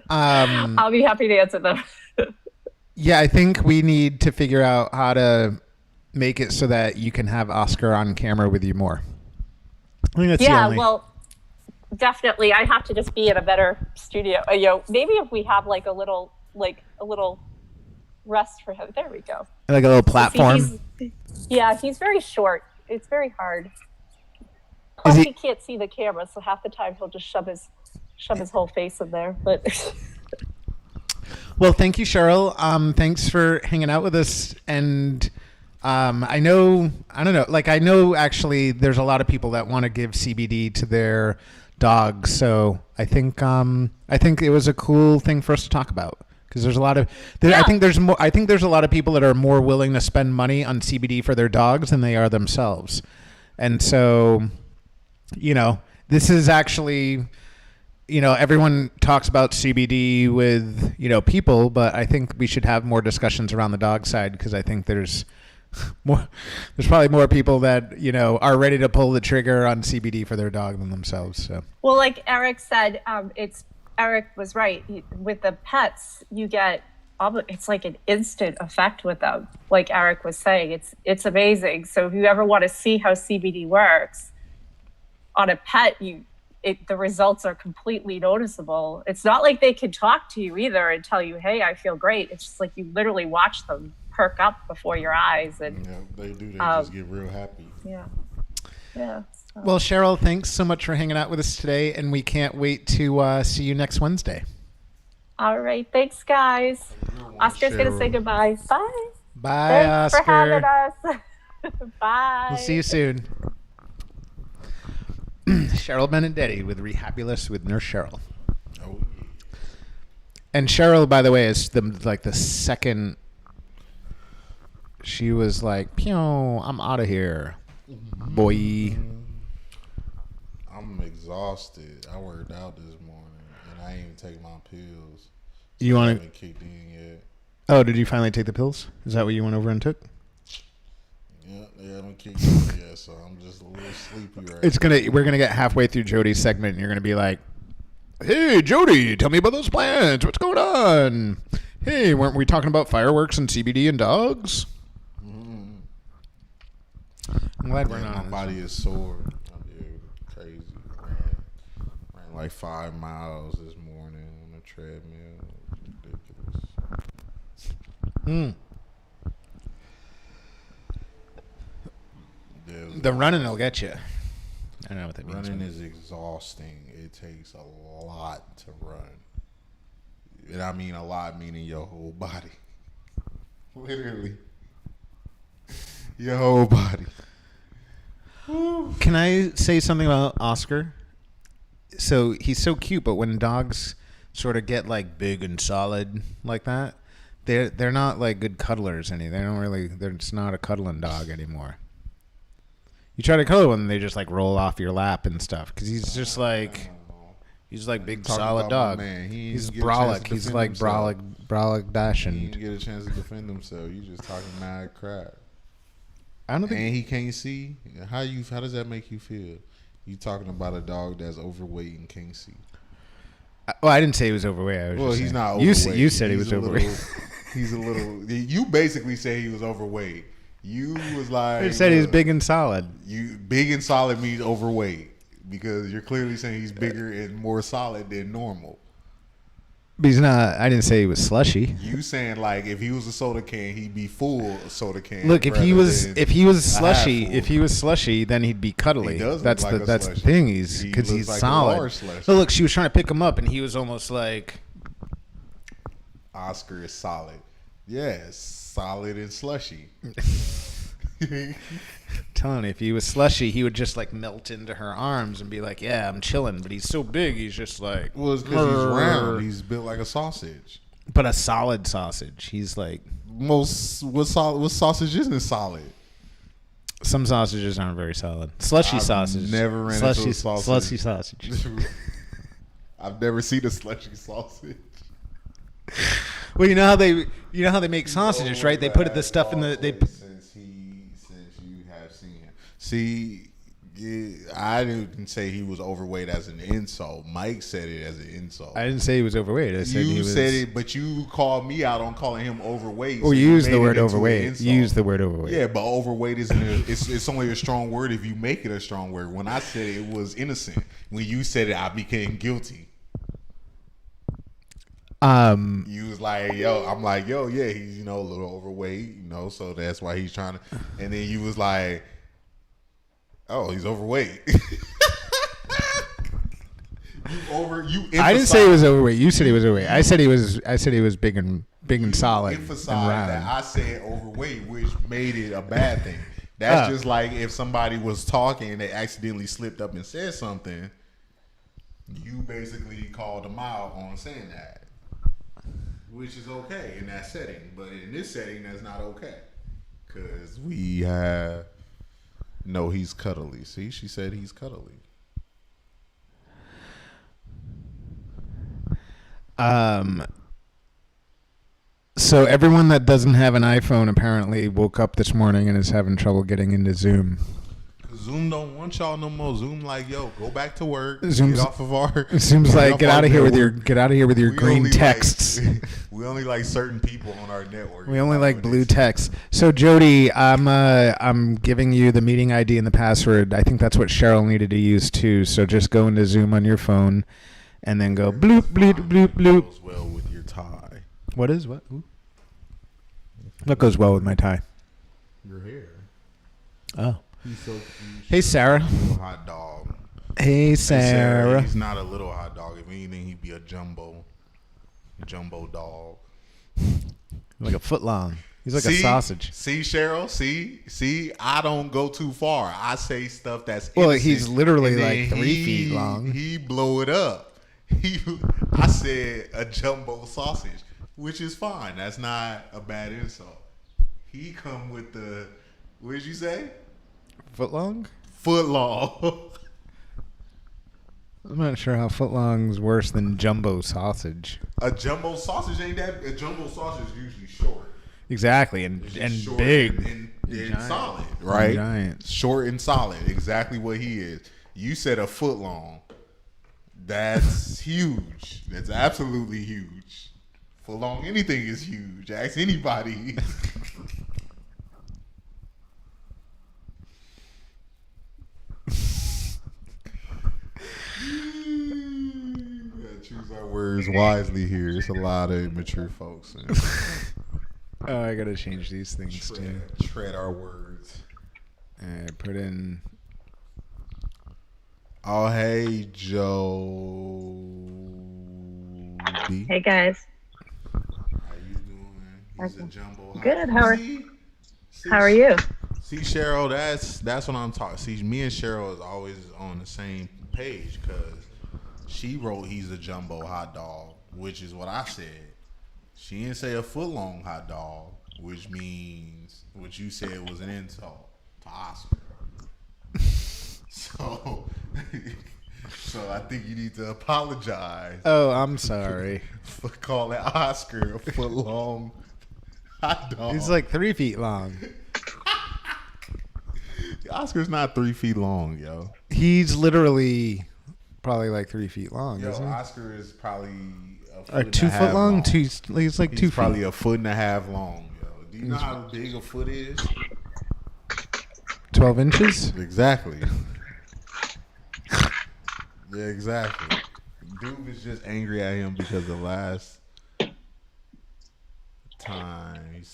I'll be happy to answer them. Yeah, I think we need to figure out how to make it so that you can have Oscar on camera with you more. I think that's the only... well, definitely. I have to just be in a better studio. You know, maybe if we have like a little rest for him. There we go. Like a little platform. He's very short. It's very hard. Plus, he can't see the camera, so half the time he'll just shove his whole face in there. But well, thank you, Cheryl. Thanks for hanging out with us. And I know actually there's a lot of people that want to give CBD to their dogs. So I think it was a cool thing for us to talk about. Because there's a lot of, I think there's a lot of people that are more willing to spend money on CBD for their dogs than they are themselves. And so, you know, this is actually, you know, everyone talks about CBD with, you know, people, but I think we should have more discussions around the dog side because I think there's probably more people that, you know, are ready to pull the trigger on CBD for their dog than themselves. So, well, like Eric said, Eric was right. With the pets, you get it's like an instant effect with them. Like Eric was saying, it's amazing. So if you ever want to see how CBD works on a pet, the results are completely noticeable. It's not like they can talk to you either and tell you, "Hey, I feel great." It's just like you literally watch them perk up before your eyes, and yeah, they do. They just get real happy. Yeah. So. Well, Cheryl, thanks so much for hanging out with us today, and we can't wait to see you next Wednesday. All right. Thanks, guys. Oscar's going to say goodbye. Bye. Bye, Thanks Oscar. for having us. Bye. We'll see you soon. Cheryl Benedetti with Rehabulous with Nurse Cheryl. Oh, And Cheryl, by the way, is the second. She was like, "Pew, I'm out of here, boy." I'm exhausted. I worked out this morning, and I ain't even take my pills. So You I want haven't kicked in yet. Oh, did you finally take the pills? Is that what you went over and took? Yeah, they haven't kicked in yet, so I'm just a little sleepy right now. We're gonna get halfway through Jodi's segment, and you're gonna be like, "Hey, Jodi, tell me about those plans. What's going on? Hey, weren't we talking about fireworks and CBD and dogs?" I'm glad we're not. My body is sore. I'm crazy. Ran like 5 miles this morning on a treadmill. Ridiculous. The running will get you. I don't know what that means. Running is exhausting. It takes a lot to run. And I mean a lot, meaning your whole body. Literally. Your whole body. Can I say something about Oscar? So he's so cute, but when dogs sort of get like big and solid like that, they're not like good cuddlers any. They don't really. They're just not a cuddling dog anymore. You try to cuddle one, they just like roll off your lap and stuff because he's just like. He's like big solid dog. Man. He's brolic. He's like brolic dash He and. didn't get a chance to defend himself. You just talking mad crap. I don't think. And he can't see. How does that make you feel? You talking about a dog that's overweight and can't see? Well, I didn't say he was overweight. He's not overweight. You said he was overweight. He's a little. You basically say he was overweight. You was like. I said he was big and solid. You big and solid means overweight because you're clearly saying he's bigger and more solid than normal. But he's not. I didn't say he was slushy. You saying like if he was a soda can, he'd be full soda can. Look, if he was slushy, then he'd be cuddly. That's the thing. He's like solid. So look, she was trying to pick him up, and he was almost like. Oscar is solid. Yes, solid and slushy. Telling you, if he was slushy, he would just like melt into her arms and be like, "Yeah, I'm chilling." But he's so big, he's just like. Well, it's because he's round. He's built like a sausage. But a solid sausage. He's like what sausage isn't solid? Some sausages aren't very solid. Slushy sausage. Never ran into a sausage. Slushy sausage. I've never seen a slushy sausage. Well, you know how they make sausages, right? They put the stuff in the Since you have seen him. See, I didn't say he was overweight as an insult. Mike said it as an insult. I didn't say he was overweight. I said you said it, but you called me out on calling him overweight. Well, you used the word overweight. You used the word overweight. Yeah, but overweight it's only a strong word if you make it a strong word. When I said it was innocent. When you said it, I became guilty. You was like, yo, I'm like, yo, yeah, he's, a little overweight, so that's why he's trying to, and then you was like, oh, he's overweight. I didn't say he was overweight. You said he was overweight. I said he was big and solid. Emphasized and round. that I said overweight, which made it a bad thing. That's just like if somebody was talking and they accidentally slipped up and said something, you basically called them out on saying that. Which is okay in that setting, but in this setting, that's not okay. Because we have... No, he's cuddly. See, she said he's cuddly. So everyone that doesn't have an iPhone apparently woke up this morning and is having trouble getting into Zoom. Zoom don't want y'all no more. Zoom like, yo, go back to work. Zoom's, get off of our. Zoom's like, get out of here with your green texts. We only like certain people on our network. We only like blue texts. So Jodi, I'm giving you the meeting ID and the password. I think that's what Cheryl needed to use too. So just go into Zoom on your phone, and then go bloop bloop bloop bloop. Goes well with your tie. What is what? Ooh. What goes well with my tie? Your hair. Oh. He's so cute. Hey, Sarah. Little hot dog. Hey, Sarah. He's not a little hot dog. If anything, he'd be a jumbo dog. Like a foot long. He's like a sausage. See, Cheryl? See, I don't go too far. I say stuff that's well, innocent, he's literally like 3 feet long. He blow it up. I said a jumbo sausage, which is fine. That's not a bad insult. He come with the, what did you say? Footlong? Footlong. I'm not sure how footlong's worse than jumbo sausage. A jumbo sausage ain't that. A jumbo sausage is usually short. Exactly, and Short big and solid, right? Giant. Short and solid, exactly what he is. You said a foot long. That's huge. That's absolutely huge. Foot long, anything is huge. Ask anybody. Choose our words wisely here. It's a lot of immature folks. Oh, I gotta change these things too. Tread our words. And put in. Oh, hey, Jodi. Hey guys. How you doing? He's a jumbo. Good. How are you? See, Cheryl, that's what I'm talking. See, me and Cheryl is always on the same page because she wrote he's a jumbo hot dog, which is what I said. She didn't say a foot long hot dog, which means what you said was an insult to Oscar. So I think you need to apologize. Oh, I'm sorry. For calling Oscar a foot long hot dog. He's like 3 feet long. Oscar's not 3 feet long, yo. He's literally probably like 3 feet long, Yo, isn't he? Oscar is probably Or 2 foot long? He's like 2 feet. Probably a foot and a half long, yo. Do you know how big a foot is? 12 inches? Exactly. Yeah, exactly. Dude is just angry at him because the last time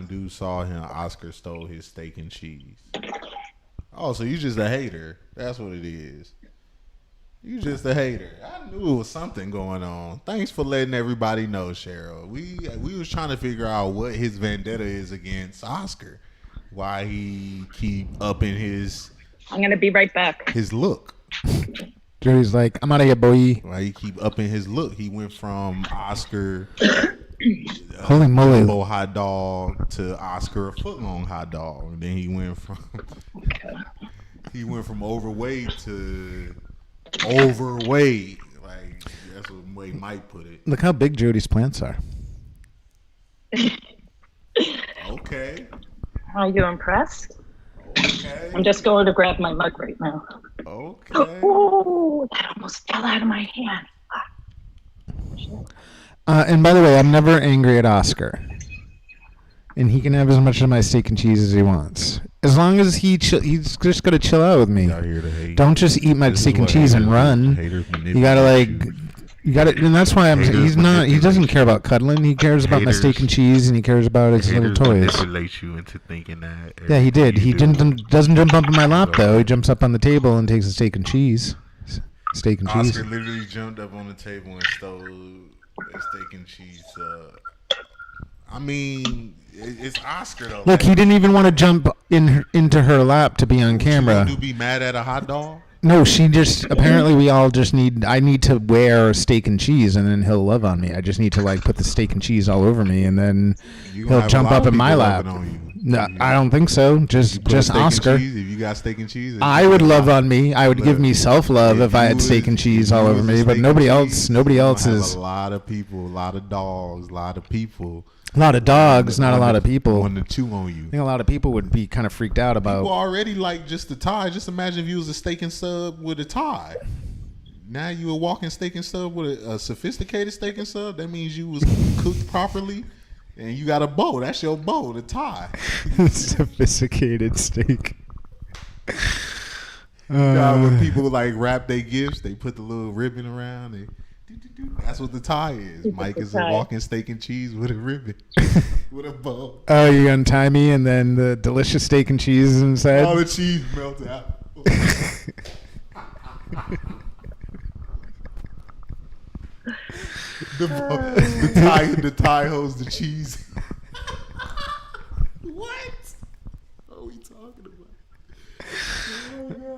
dude saw him, Oscar stole his steak and cheese. Oh, so you just a hater. That's what it is. You just a hater. I knew it was something going on. Thanks for letting everybody know, Cheryl. We was trying to figure out what his vendetta is against Oscar. Why he keep upping his... I'm going to be right back. His look. Jodi's like, I'm out of here, boy. Why he keep upping his look. He went from Oscar... Holy moly. Jumbo hot dog to Oscar a footlong hot dog. And then he went from overweight to overweight. Like that's the way Mike put it. Look how big Jodi's plants are. Okay. Are you impressed? Okay. I'm just going to grab my mug right now. Okay. Oh, that almost fell out of my hand. And by the way, I'm never angry at Oscar. And he can have as much of my steak and cheese as he wants. As long as he's just going to chill out with me. Out here to hate. Don't just eat my steak and cheese and run. You got to and that's why he doesn't care about cuddling. He cares about my steak and cheese and he cares about his little toys. Manipulate you into thinking that. Yeah, he did. He doesn't jump up in my lap though. He jumps up on the table and takes the steak and cheese. Steak and cheese. Oscar literally jumped up on the table and stole a steak and cheese. I mean, it's Oscar though. Look, he didn't even want to jump into her lap to be on camera. You be mad at a hot dog? No, she just apparently we all just I need to wear steak and cheese and then he'll love on me. I just need to like put the steak and cheese all over me and then he'll jump up in my lap. No, I don't think so. Just Oscar. If you got steak and cheese, I would love on me. I would give me self-love if I had steak and cheese all over me, but nobody else is. A lot of people, a lot of dogs, a lot of people. A lot of dogs, not a lot of people. Want to chew on you. I think a lot of people would be kind of freaked out about. People already like just the tie. Just imagine if you was a steak and sub with a tie. Now you a walking steak and sub with a sophisticated steak and sub. That means you was cooked properly, and you got a bow. That's your bow, the tie. Sophisticated steak. When people like wrap their gifts, they put the little ribbon around. That's what the tie is. Mike is a walking steak and cheese with a ribbon, with a bow. Oh, you untie me and then the delicious steak and cheese inside? All the cheese melts out. the tie holds the cheese. What are we talking about?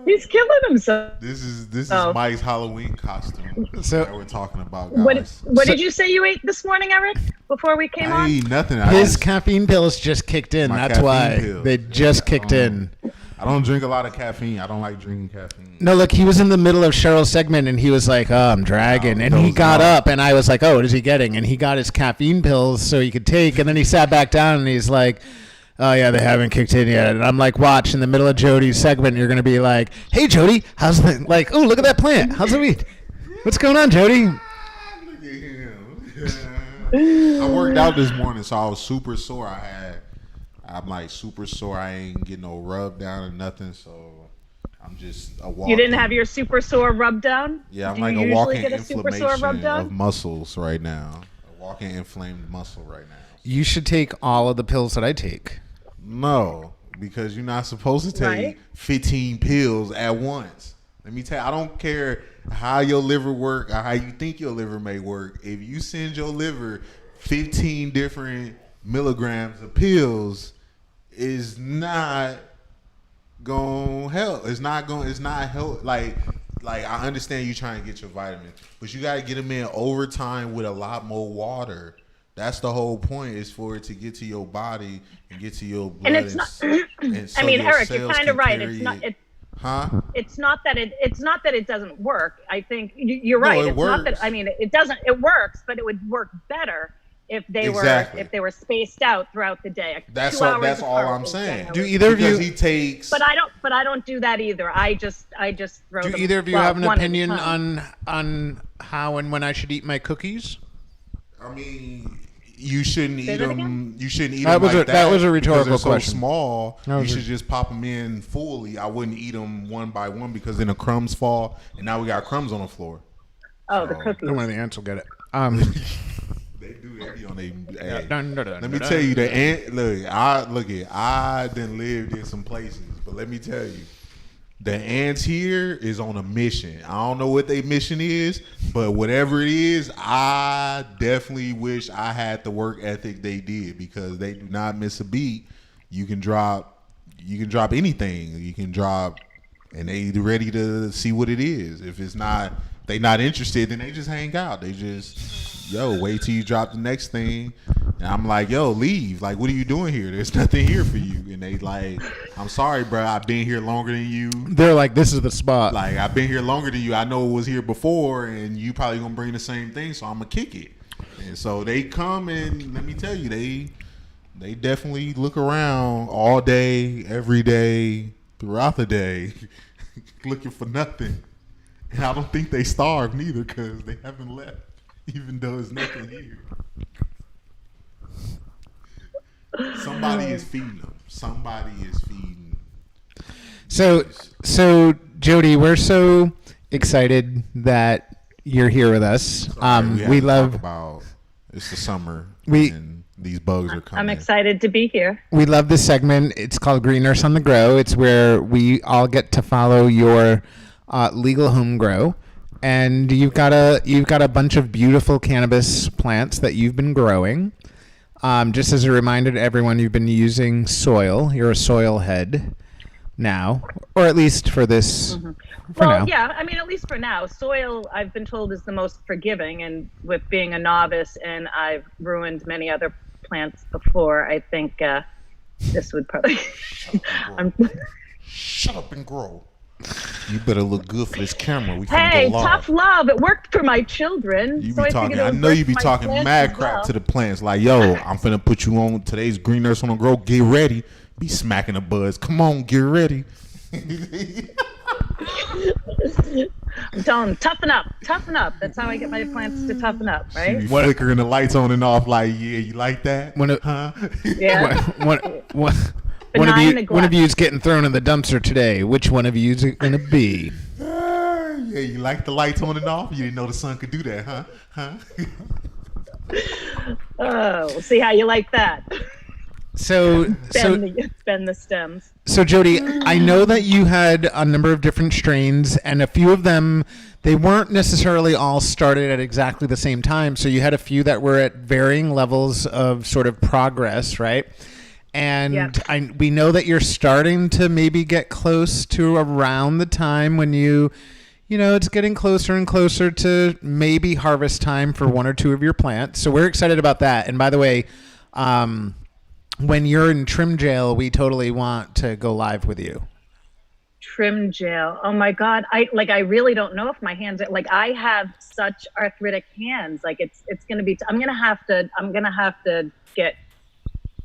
He's He's killing himself. This is Mike's Halloween costume that we're talking about, guys. What did you say you ate this morning, Eric? Before we came on? I ate nothing. His caffeine pills just kicked in. That's why they just kicked in. I don't drink a lot of caffeine. I don't like drinking caffeine. No, look, he was in the middle of Cheryl's segment, and he was like, "Oh, I'm dragging," and he got up, and I was like, "Oh, what is he getting?" And he got his caffeine pills so he could take, and then he sat back down, and he's like, "Oh yeah, they haven't kicked in yet." And I'm like, "Watch, in the middle of Jodi's segment, you're gonna be like, hey Jodi, how's the like? Oh, look at that plant. How's the weed? What's going on, Jodi?" Look at him. I worked out this morning, so I was super sore. I'm like super sore. I ain't getting no rub down or nothing, so I'm just a walking. You didn't have your super sore rub down? Yeah, I'm like a walking inflammation of muscles right now. A walking inflamed muscle right now. You should take all of the pills that I take. No, because you're not supposed to take 15 pills at once. Let me tell you, I don't care how your liver work or how you think your liver may work. If you send your liver 15 different milligrams of pills, is not gonna help. It's not help. Like I understand you trying to get your vitamins, but you gotta get them in over time with a lot more water. That's the whole point, is for it to get to your body and get to your blood. And it's not. And so I mean, Eric, you're kind of right. It's not. It's not that it doesn't work. I think you're right. No, it works. Not that. I mean, it doesn't. It works, but it would work better if they were spaced out throughout the day. That's all I'm saying. Do either of you? He takes. But I don't do that either. I just throw. Do either of you have an opinion on how and when I should eat my cookies? I mean, you shouldn't eat them. You shouldn't eat them like that. That was a rhetorical because they're question. So small, you should just pop them in fully. I wouldn't eat them one by one because then the crumbs fall, and now we got crumbs on the floor. Oh, the cookies. One of the ants will get it. They do that on their. Let me tell you, the ant. I done lived in some places, but let me tell you, the ants here is on a mission. I don't know what their mission is, but whatever it is, I definitely wish I had the work ethic they did, because they do not miss a beat. You can drop anything. You can drop, and they ready to see what it is. If it's not, they not interested, then they just hang out. They just, wait till you drop the next thing. And I'm like, leave. Like, what are you doing here? There's nothing here for you. And they like, I'm sorry, bro. I've been here longer than you. They're like, this is the spot. Like, I've been here longer than you. I know it was here before, and you probably gonna bring the same thing, so I'm gonna kick it. And so they come, and let me tell you, they definitely look around all day, every day, throughout the day, looking for nothing. And I don't think they starve neither, because they haven't left, even though there's nothing here. Somebody is feeding them. Somebody is feeding. So Jodi, we're so excited that you're here with us. We love about it's the summer and these bugs are coming. I'm excited to be here. We love this segment. It's called Green Nurse on the Grow. It's where we all get to follow your legal home grow, and you've got a bunch of beautiful cannabis plants that you've been growing. Just as a reminder to everyone, you've been using soil. You're a soil head now, or at least for this. Mm-hmm. Now. Yeah. I mean, at least for now, soil, I've been told, is the most forgiving. And with being a novice, and I've ruined many other plants before, I think this would probably. Shut up and grow. You better look good for this camera. Hey, tough love. It worked for my children. I know you be talking mad crap to the plants. Like, I'm finna put you on today's Green Nurse on the Grow. Get ready. Be smacking the buds. Come on, get ready. I'm telling them, toughen up. That's how I get my plants to toughen up, right? You flickering the lights on and off like, you like that? Yeah. One of you is getting thrown in the dumpster today. Which one of you is it going to be? You like the lights on and off? You didn't know the sun could do that, huh? Oh, we'll see how you like that. Bend the stems. So Jodi, I know that you had a number of different strains, and a few of them, they weren't necessarily all started at exactly the same time. So you had a few that were at varying levels of sort of progress, right? And we know that you're starting to maybe get close to around the time when it's getting closer and closer to maybe harvest time for one or two of your plants. So we're excited about that. And by the way, when you're in trim jail, we totally want to go live with you. Trim jail. Oh my God. I really don't know if my hands are I have such arthritic hands. It's going to be, I'm going to have to get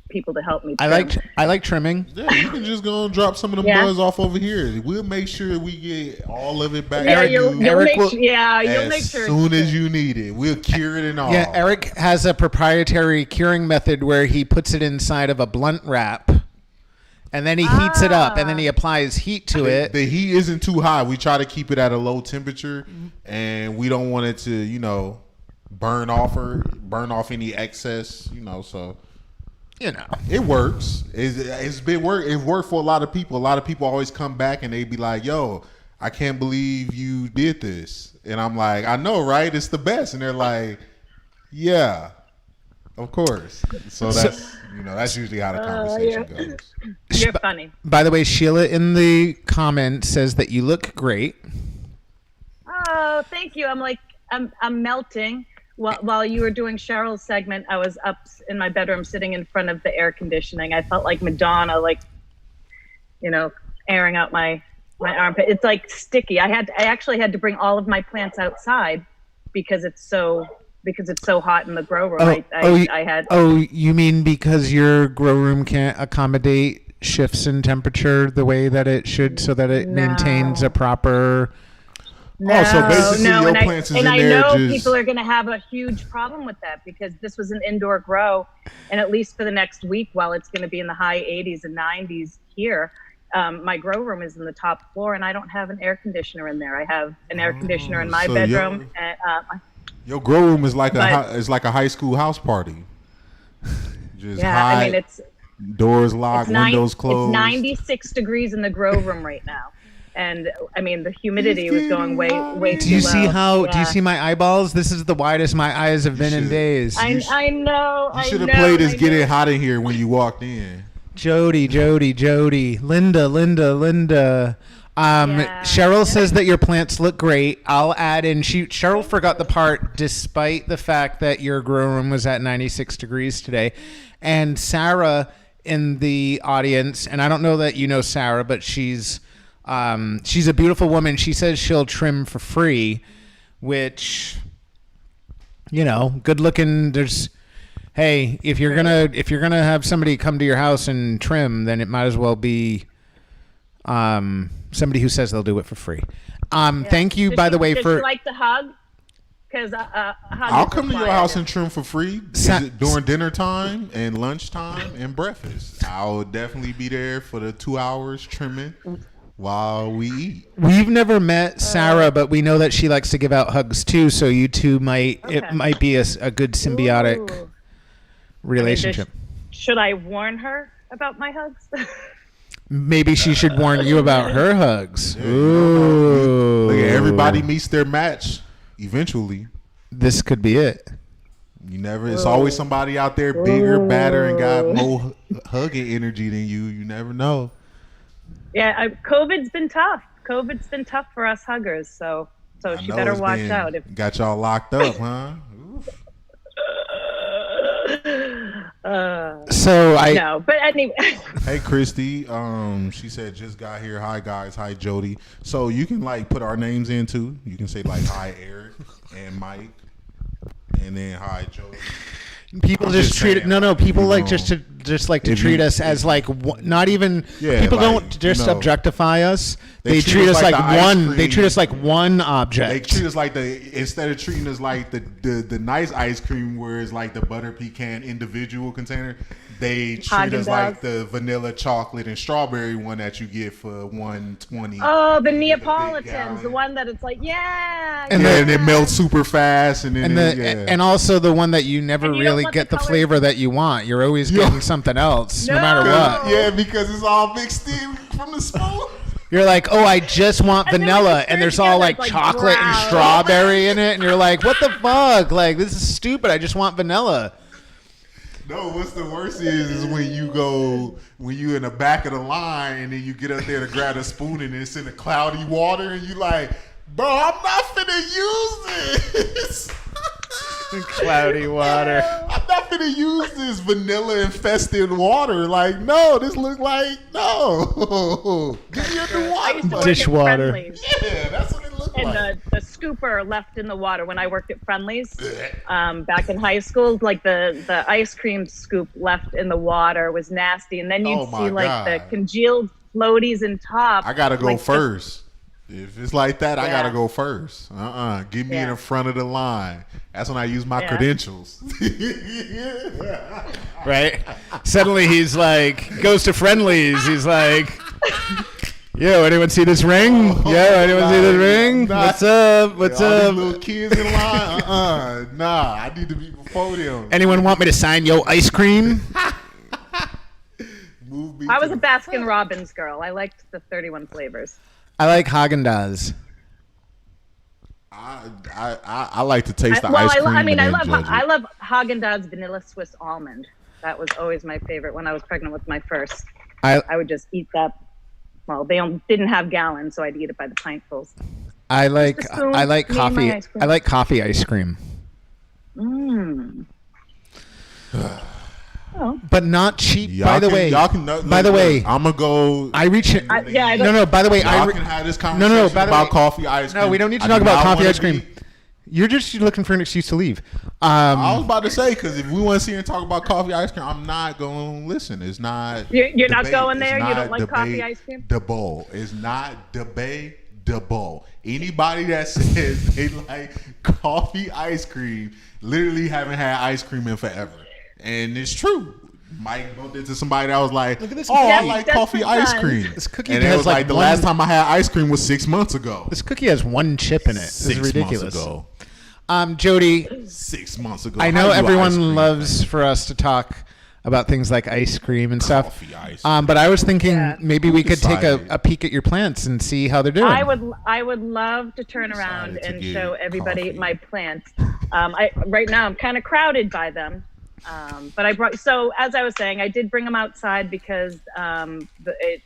people to help me trim. I like trimming. Yeah, you can just go and drop some of them buds off over here. We'll make sure we get all of it back. Yeah, you'll make sure. As soon as you need it, we'll cure it and all. Yeah, Eric has a proprietary curing method where he puts it inside of a blunt wrap, and then he heats it up, and then he applies heat to it. The heat isn't too high. We try to keep it at a low temperature, and we don't want it to, burn off any excess, so. It works. It's been work. It worked for a lot of people. A lot of people always come back and they be like, "Yo, I can't believe you did this." And I'm like, "I know, right? It's the best." And they're like, "Yeah, of course." So that's usually how the conversation goes. You're funny. By the way, Sheila in the comments says that you look great. Oh, thank you. I'm melting. While you were doing Cheryl's segment, I was up in my bedroom sitting in front of the air conditioning. I felt like Madonna, airing out my armpit. It's sticky. I actually had to bring all of my plants outside because it's so hot in the grow room. You mean because your grow room can't accommodate shifts in temperature the way that it should, so that it maintains a proper... No, so basically your plants is in there. I know people are going to have a huge problem with that because this was an indoor grow, and at least for the next week, while it's going to be in the high 80s and 90s here, my grow room is in the top floor, and I don't have an air conditioner in there. I have an air conditioner in my bedroom. Your grow room is like a high school house party. Just high, it's doors locked, windows closed. It's 96 degrees in the grow room right now. And the humidity was going way too low. Do you see my eyeballs? This is the widest my eyes have been in days. I know. You should have played us Get It Hot in Here when you walked in. Jodi, Linda. Cheryl says that your plants look great. I'll add in. Cheryl forgot the part, despite the fact that your grow room was at 96 degrees today. And Sarah in the audience, and I don't know that you know Sarah, but she's a beautiful woman. She says she'll trim for free, which, good looking. If you're gonna have somebody come to your house and trim, then it might as well be somebody who says they'll do it for free. Thank you, by the way, for. Does she like to hug? Because I'll come to your house and trim for free during dinner time and lunchtime and breakfast. I'll definitely be there for the 2 hours trimming while we eat. We've never met Sarah, but we know that she likes to give out hugs too. So you two might be a good symbiotic relationship. Should I warn her about my hugs? Maybe she should warn you about her hugs. Yeah, Look, everybody meets their match eventually. This could be it. You never. It's always somebody out there bigger, badder, and got more hugging energy than you. You never know. Yeah, COVID's been tough. COVID's been tough for us huggers, so she better watch out. Got y'all locked up, huh? No, but anyway. Hey, Christy. She said just got here. Hi guys. Hi Jodi. So you can put our names in too. You can say hi Eric and Mike, and then hi Jodi. People just treat it. No. People just like to treat us as not even. Yeah, people don't just objectify us. They treat us like one. They treat us like one object. They treat us like instead of treating us like the nice ice cream, where it's like the butter pecan individual container. They treat us like the vanilla, chocolate, and strawberry one that you get for $1.20. Oh, the Neapolitans, the one that it's and it melts super fast, and also the one that you never really get the flavor that you want. You're always getting something else, no matter what. Yeah, because it's all mixed in from the spoon. You're like, oh, I just want vanilla, and there's all chocolate and strawberry in it, and you're like, what the fuck? This is stupid. I just want vanilla. No, what's the worst is when you in the back of the line and then you get up there to grab a spoon and it's in the cloudy water and you like, bro, I'm not finna use this. Cloudy water. I'm not finna use this vanilla infested water. Like, no, this looks like no. Give me the water. Dishwater. Yeah, that's what it looks and like. the scooper left in the water when I worked at Friendly's back in high school. Like the ice cream scoop left in the water was nasty, and then you'd see like the congealed floaties in top. I gotta go first. If it's like that, I gotta go first. Get me in the front of the line. That's when I use my credentials. Right? Suddenly he's like, goes to Friendly's. He's like, yo, anyone see this ring? Anyone see this ring? What's up? What's up? Little kids in line? Nah, I need to be before them. Anyone want me to sign your ice cream? I was a Baskin Robbins girl. I liked the 31 flavors. I like Haagen-Dazs. I like to taste the ice cream. I love Haagen-Dazs Vanilla Swiss Almond. That was always my favorite when I was pregnant with my first. I would just eat that. Well, they didn't have gallons, so I'd eat it by the pintfuls. I like coffee. I like coffee ice cream. But not cheap. By the way, I'm gonna go. I reach it. By the way, y'all can have this conversation about coffee ice cream. No, we don't need to talk about coffee ice cream. You're just looking for an excuse to leave. I was about to say, because if we want to see and talk about coffee ice cream, I'm not going to listen. It's not. You're not going there. You don't like coffee ice cream. The bowl is not debatable. Anybody that says they like coffee ice cream literally haven't had ice cream in forever. And it's true. Mike bumped into somebody that was like, I like coffee ice cream. This cookie and it was like the last time I had ice cream was 6 months ago. This cookie has one chip in it. This is ridiculous. 6 months ago. Jodi, 6 months ago. I know everyone loves for us to talk about things like ice cream and stuff. Coffee ice cream. But I was thinking maybe we could take a peek at your plants and see how they're doing. I would love to turn around and show everybody my plants. Right now I'm kind of crowded by them. But as I was saying, I did bring them outside because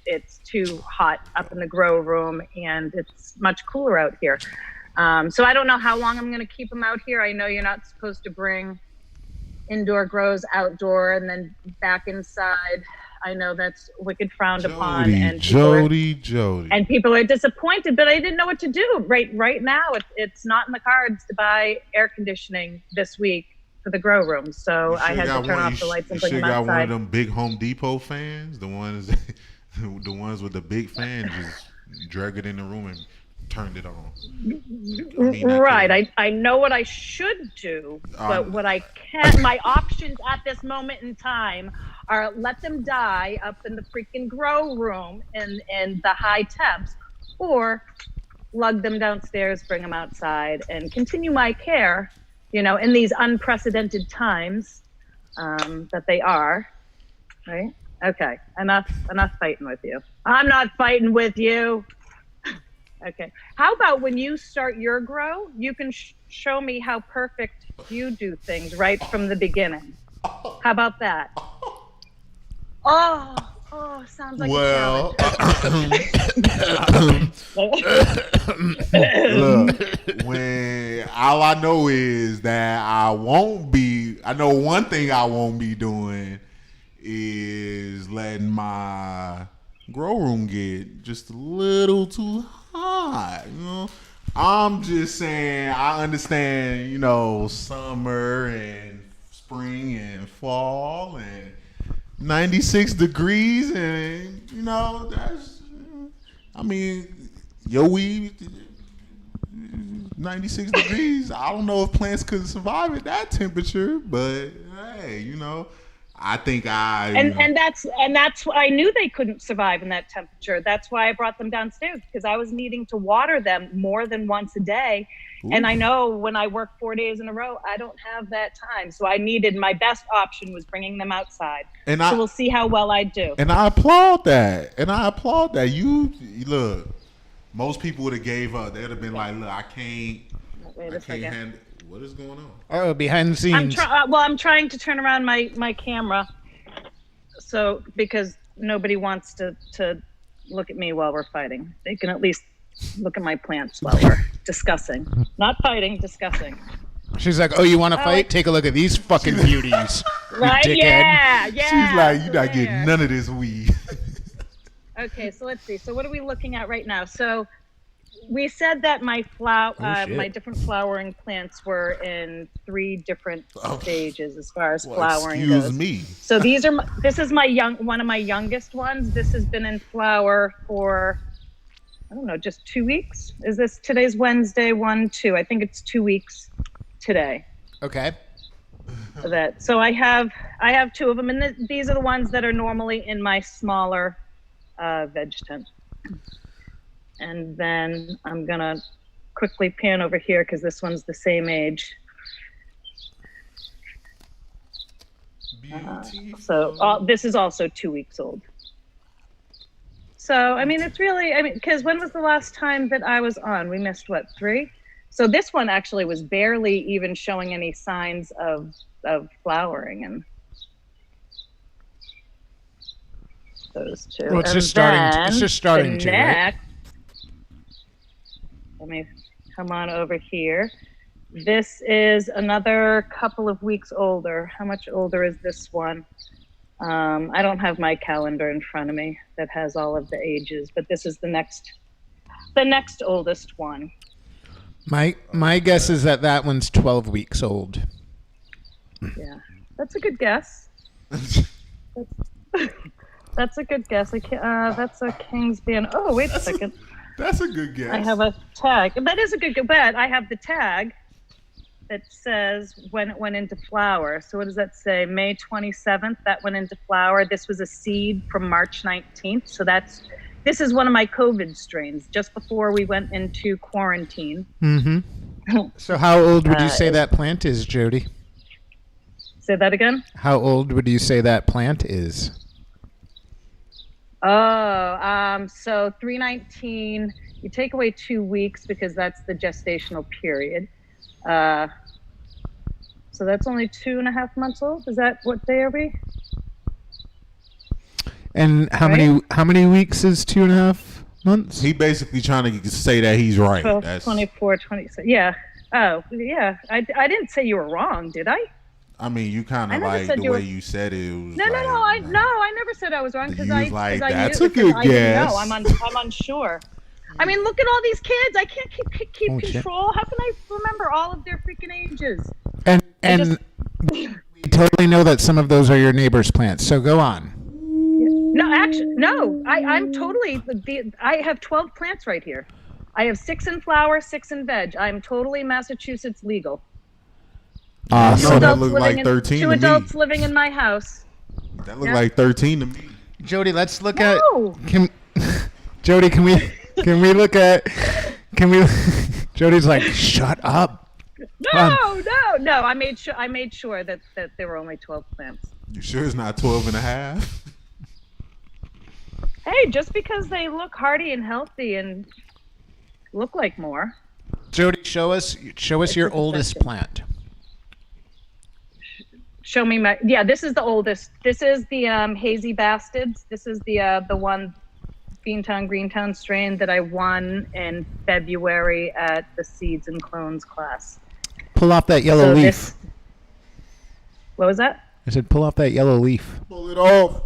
it's too hot up in the grow room and it's much cooler out here. So I don't know how long I'm going to keep them out here. I know you're not supposed to bring indoor grows outdoor and then back inside. I know that's wicked frowned upon. And Jodi. And people are disappointed, but I didn't know what to do. Right now, it's not in the cards to buy air conditioning this week for the grow room, so I had to turn off the lights and bring them outside. You got one of them big Home Depot fans, the ones with the big fan, just drag it in the room and turned it on. Right, I know what I should do, but what I can, my options at this moment in time are let them die up in the freaking grow room in the high temps, or lug them downstairs, bring them outside, and continue my care. In these unprecedented times that they are, right? Okay, enough fighting with you. I'm not fighting with you. Okay, how about when you start your grow, you can show me how perfect you do things right from the beginning. How about that? Oh, sounds like a Look, when all I know is that I know one thing I won't be doing is letting my grow room get just a little too hot. I'm just saying, I understand, summer and spring and fall and 96 degrees and that's, your weed 96 degrees. I don't know if plants could survive at that temperature, but hey, I think and that's I knew they couldn't survive in that temperature. That's why I brought them downstairs, because I was needing to water them more than once a day. Ooh. And I know when I work 4 days in a row, I don't have that time. So I needed, my best option was bringing them outside. So we'll see how well I do. And I applaud that. You look, most people would have gave up. They'd have been like, look, I can't handle. What is going on? Oh, behind the scenes. I'm trying to turn around my camera, so because nobody wants to look at me while we're fighting. They can at least look at my plants while we're discussing. Not fighting, discussing. She's like, oh, you want to fight? Take a look at these fucking beauties. Right? Yeah. She's like, you're not getting none of this weed. Okay, so let's see. So what are we looking at right now? So we said that my different flowering plants were in 3 different stages as far as flowering goes. Excuse me. So this is one of my youngest ones. This has been in flower for, I don't know, just 2 weeks. Today's Wednesday, 1-2. I think it's 2 weeks today. Okay. So I have 2 of them, and these are the ones that are normally in my smaller veg tent. And then I'm gonna quickly pan over here because this one's the same age. So this is also 2 weeks old. So I mean, it's really, because when was the last time that I was on? We missed 3. So this one actually was barely even showing any signs of flowering, and those 2. Well, it's just starting to. Right? Let me come on over here. This is another couple of weeks older. How much older is this one? I don't have my calendar in front of me that has all of the ages, but this is the next oldest one. My guess is that one's 12 weeks old. Yeah, that's a good guess. That's a good guess. That's a King's Band. Oh, wait a second. That's a good guess. I have a tag. That is a good bet. I have the tag that says when it went into flower. So what does that say? May 27th, that went into flower. This was a seed from March 19th. So this is one of my COVID strains just before we went into quarantine. Mm-hmm. So how old would you say that plant is, Jodi? Say that again? How old would you say that plant is? So 319, you take away 2 weeks because that's the gestational period. So that's only 2.5 months old. Is that what day are we? And how many weeks is 2.5 months? He basically trying to say that he's right. 12, 24, 26. Yeah. Oh, yeah. I didn't say you were wrong, did I? I mean, you kind of like the way you said it. Was no, I never said I was wrong because I like, I that's knew, a good guess. No, I'm unsure. I mean, look at all these kids. I can't keep control. How can I remember all of their freaking ages? And we totally know that some of those are your neighbor's plants. So go on. No, actually, no. I'm totally. I have 12 plants right here. I have 6 in flower, 6 in veg. I'm totally Massachusetts legal. So that looked like 13 to me. 2 adults living in my house. That looked like 13 to me. Jodi, let's look at. Jodi, can we look at? Jodi's like, shut up. No. I made sure that there were only 12 plants. You sure it's not 12 and a half? Hey, just because they look hardy and healthy and look like more. Jodi, show us your oldest plant. Show me this is the oldest. This is the Hazy Bastards. This is the one Beantown Greentown strain that I won in February at the Seeds and Clones class. Pull off that yellow leaf. What was that? I said pull off that yellow leaf. Pull it off.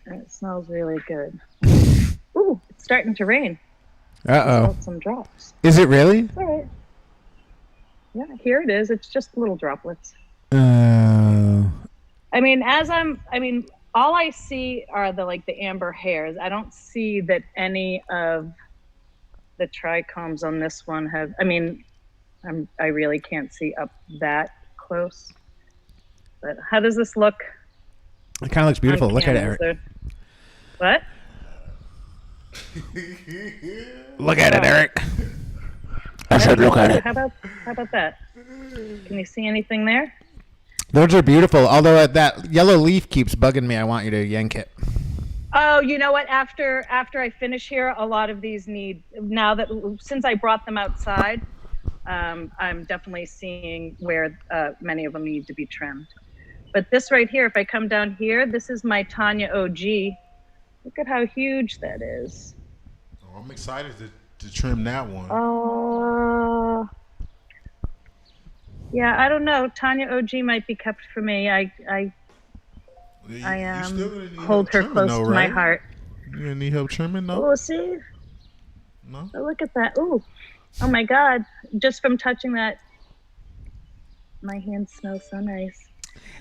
It smells really good. Ooh, it's starting to rain. Uh-oh. Some drops. Is it really? It's all right. Yeah, here it is. It's just little droplets. Oh. I mean, all I see are the amber hairs. I don't see that any of the trichomes on this one have. I mean, I really can't see up that close. But how does this look? It kind of looks beautiful. Look at it, Eric. What? Look at it, Eric. I said look at it. How about that? Can you see anything there? Those are beautiful. Although that yellow leaf keeps bugging me. I want you to yank it. Oh, you know what? After I finish here, a lot of these need, since I brought them outside, I'm definitely seeing where many of them need to be trimmed. But this right here, if I come down here, this is my Tanya OG. Look at how huge that is. Oh, I'm excited to trim that one. Yeah, I don't know. Tanya OG might be kept for me. I hold her close to my heart. You gonna need help trimming, though? Oh, see? No? Oh, look at that. Ooh. Oh my God. Just from touching that, my hands smell so nice.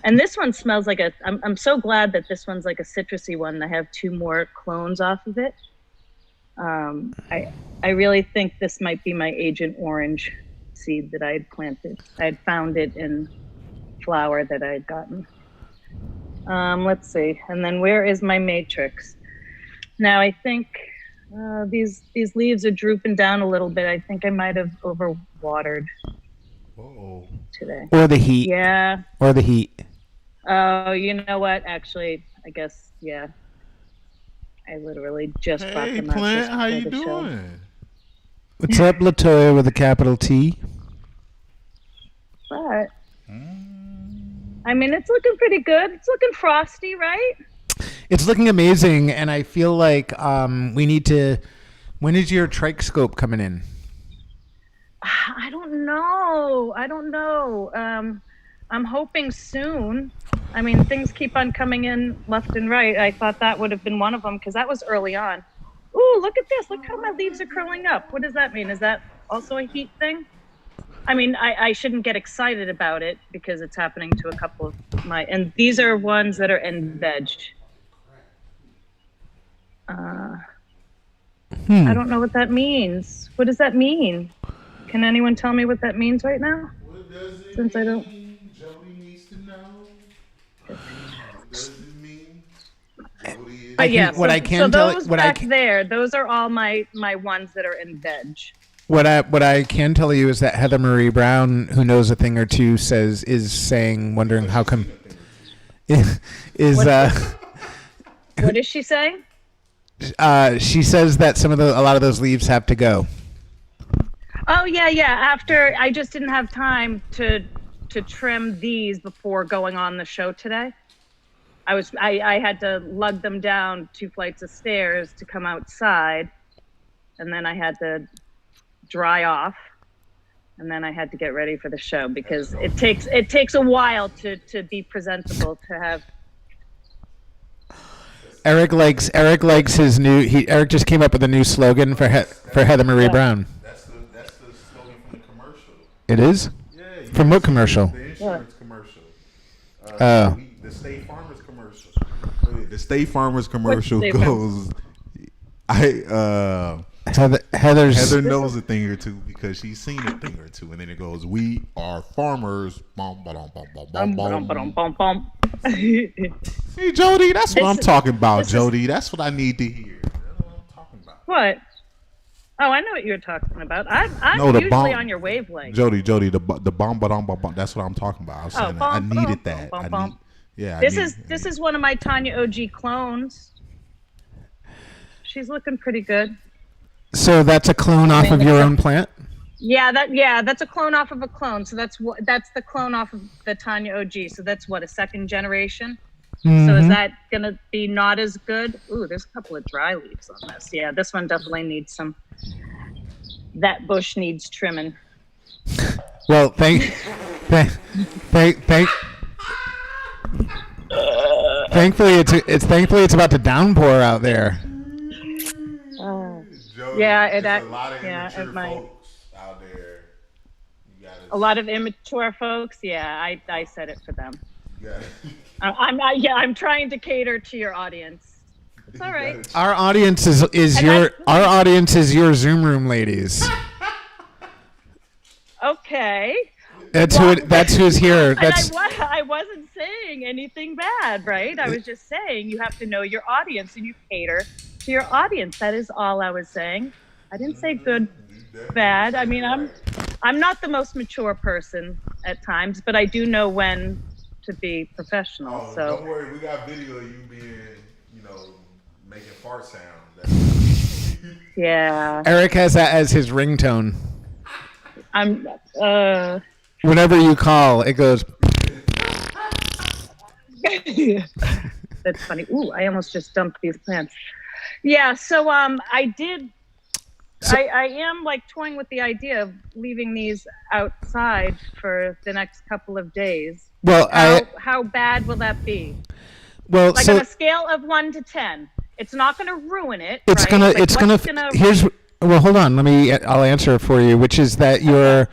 And this one smells like I'm so glad that this one's like a citrusy one. I have 2 more clones off of it. I really think this might be my Agent Orange seed that I had planted. I had found it in flower that I had gotten. Let's see. And then where is my matrix? Now I think these leaves are drooping down a little bit. I think I might have overwatered today. Or the heat. Yeah. Or the heat. Oh, you know what? Actually, I guess, yeah. I literally just brought them out. Hey, Plant, how you doing? What's up, Latoya with a capital T? But, I mean, it's looking pretty good. It's looking frosty, right? It's looking amazing, and I feel like we need to... When is your trike scope coming in? I don't know. I'm hoping soon. I mean, things keep on coming in left and right. I thought that would have been one of them because that was early on. Ooh, look at this. Look how my leaves are curling up. What does that mean? Is that also a heat thing? I mean, I shouldn't get excited about it because it's happening to a couple of and these are ones that are en-veg. I don't know what that means. What does that mean? Can anyone tell me what that means right now? What does it Since mean? I don't. Jodi needs to know. What does it mean? Jodi But what I can tell those back there, those are all my ones that are in veg. What I can tell you is that Heather Marie Brown, who knows a thing or two, wondering how come What is she saying? She says that a lot of those leaves have to go. Oh yeah. After I just didn't have time to trim these before going on the show today. I had to lug them down 2 flights of stairs to come outside, and then I had to dry off, and then I had to get ready for the show because it takes a while to be presentable, to have. Eric likes his new. Eric just came up with a new slogan for Heather Marie Brown. That's the slogan from the commercial. It is? Yeah. From what commercial? The insurance commercial. The State Farmers commercial. The State Farmers commercial goes. Heather knows a thing or two because she's seen a thing or two, and then it goes, "We are farmers." See, Jodi, that's what I'm talking about, Jodi. That's what I need to hear. That's what I'm talking about. What? Oh, I know what you're talking about. I'm usually on your wavelength. Jodi, the bomb. That's what I'm talking about. I was saying I needed that. This is one of my Tanya OG clones. She's looking pretty good. So that's a clone off of your own plant? Yeah, that's a clone off of a clone. So that's the clone off of the Tanya OG. So that's what, a second generation? Mm-hmm. So is that gonna be not as good? Ooh, there's a couple of dry leaves on this. Yeah, this one definitely needs some. That bush needs trimming. Well, thankfully it's about to downpour out there. A lot of immature folks out there. A lot of immature folks. Yeah, I said it for them. I'm trying to cater to your audience. It's all right. Our audience is your Zoom room ladies. Okay. That's who's here. I wasn't saying anything bad, right? I was just saying you have to know your audience and you cater to your audience. That is all I was saying. I didn't say good, bad. I mean, I'm not the most mature person at times, but I do know when to be professional. So don't worry, we got video of you being, Making fart sound. Yeah. Eric has that as his ringtone. I'm. Whenever you call, it goes. That's funny. Ooh, I almost just dumped these plants. Yeah. So I did. I am like toying with the idea of leaving these outside for the next couple of days. Well, how bad will that be? Well, like so on a scale of 1 to 10, it's not going to ruin it. It's right? gonna. Like, it's gonna. Here's. Well, hold on. I'll answer it for you. Which is that your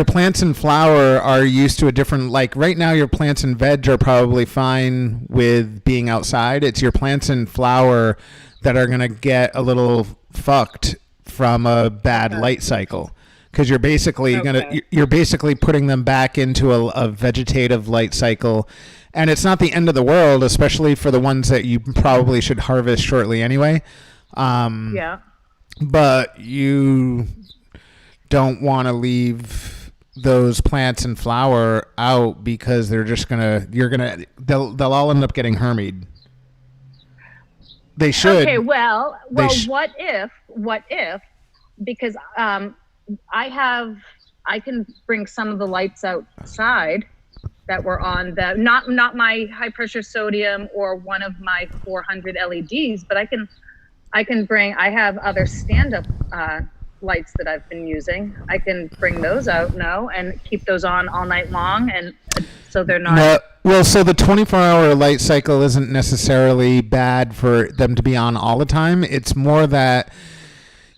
plants and flower are used to a different. Like right now, your plants and veg are probably fine with being outside. It's your plants and flower that are gonna get a little fucked from a bad light cycle. Because you're basically you're basically putting them back into a vegetative light cycle, and it's not the end of the world, especially for the ones that you probably should harvest shortly anyway. Yeah. But you don't want to leave those plants and flower out because they're just they'll all end up getting hermied. They should. Okay. Well. What if? Because I can bring some of the lights outside that were on the not my high pressure sodium or one of my 400 LEDs, but I have other stand-up lights that I've been using. I can bring those out now and keep those on all night long, and so they're not. No, well, so the 24-hour light cycle isn't necessarily bad for them to be on all the time. It's more that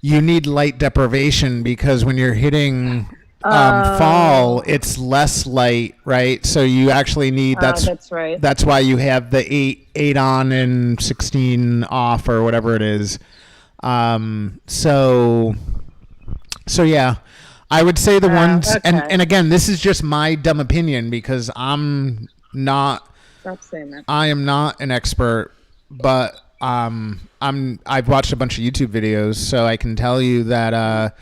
you need light deprivation because when you're hitting fall, it's less light, right? So you actually need that's right. That's why you have the 8 on and 16 off or whatever it is. So yeah, I would say the ones and again, this is just my dumb opinion because I am not an expert, but I've watched a bunch of YouTube videos, so I can tell you that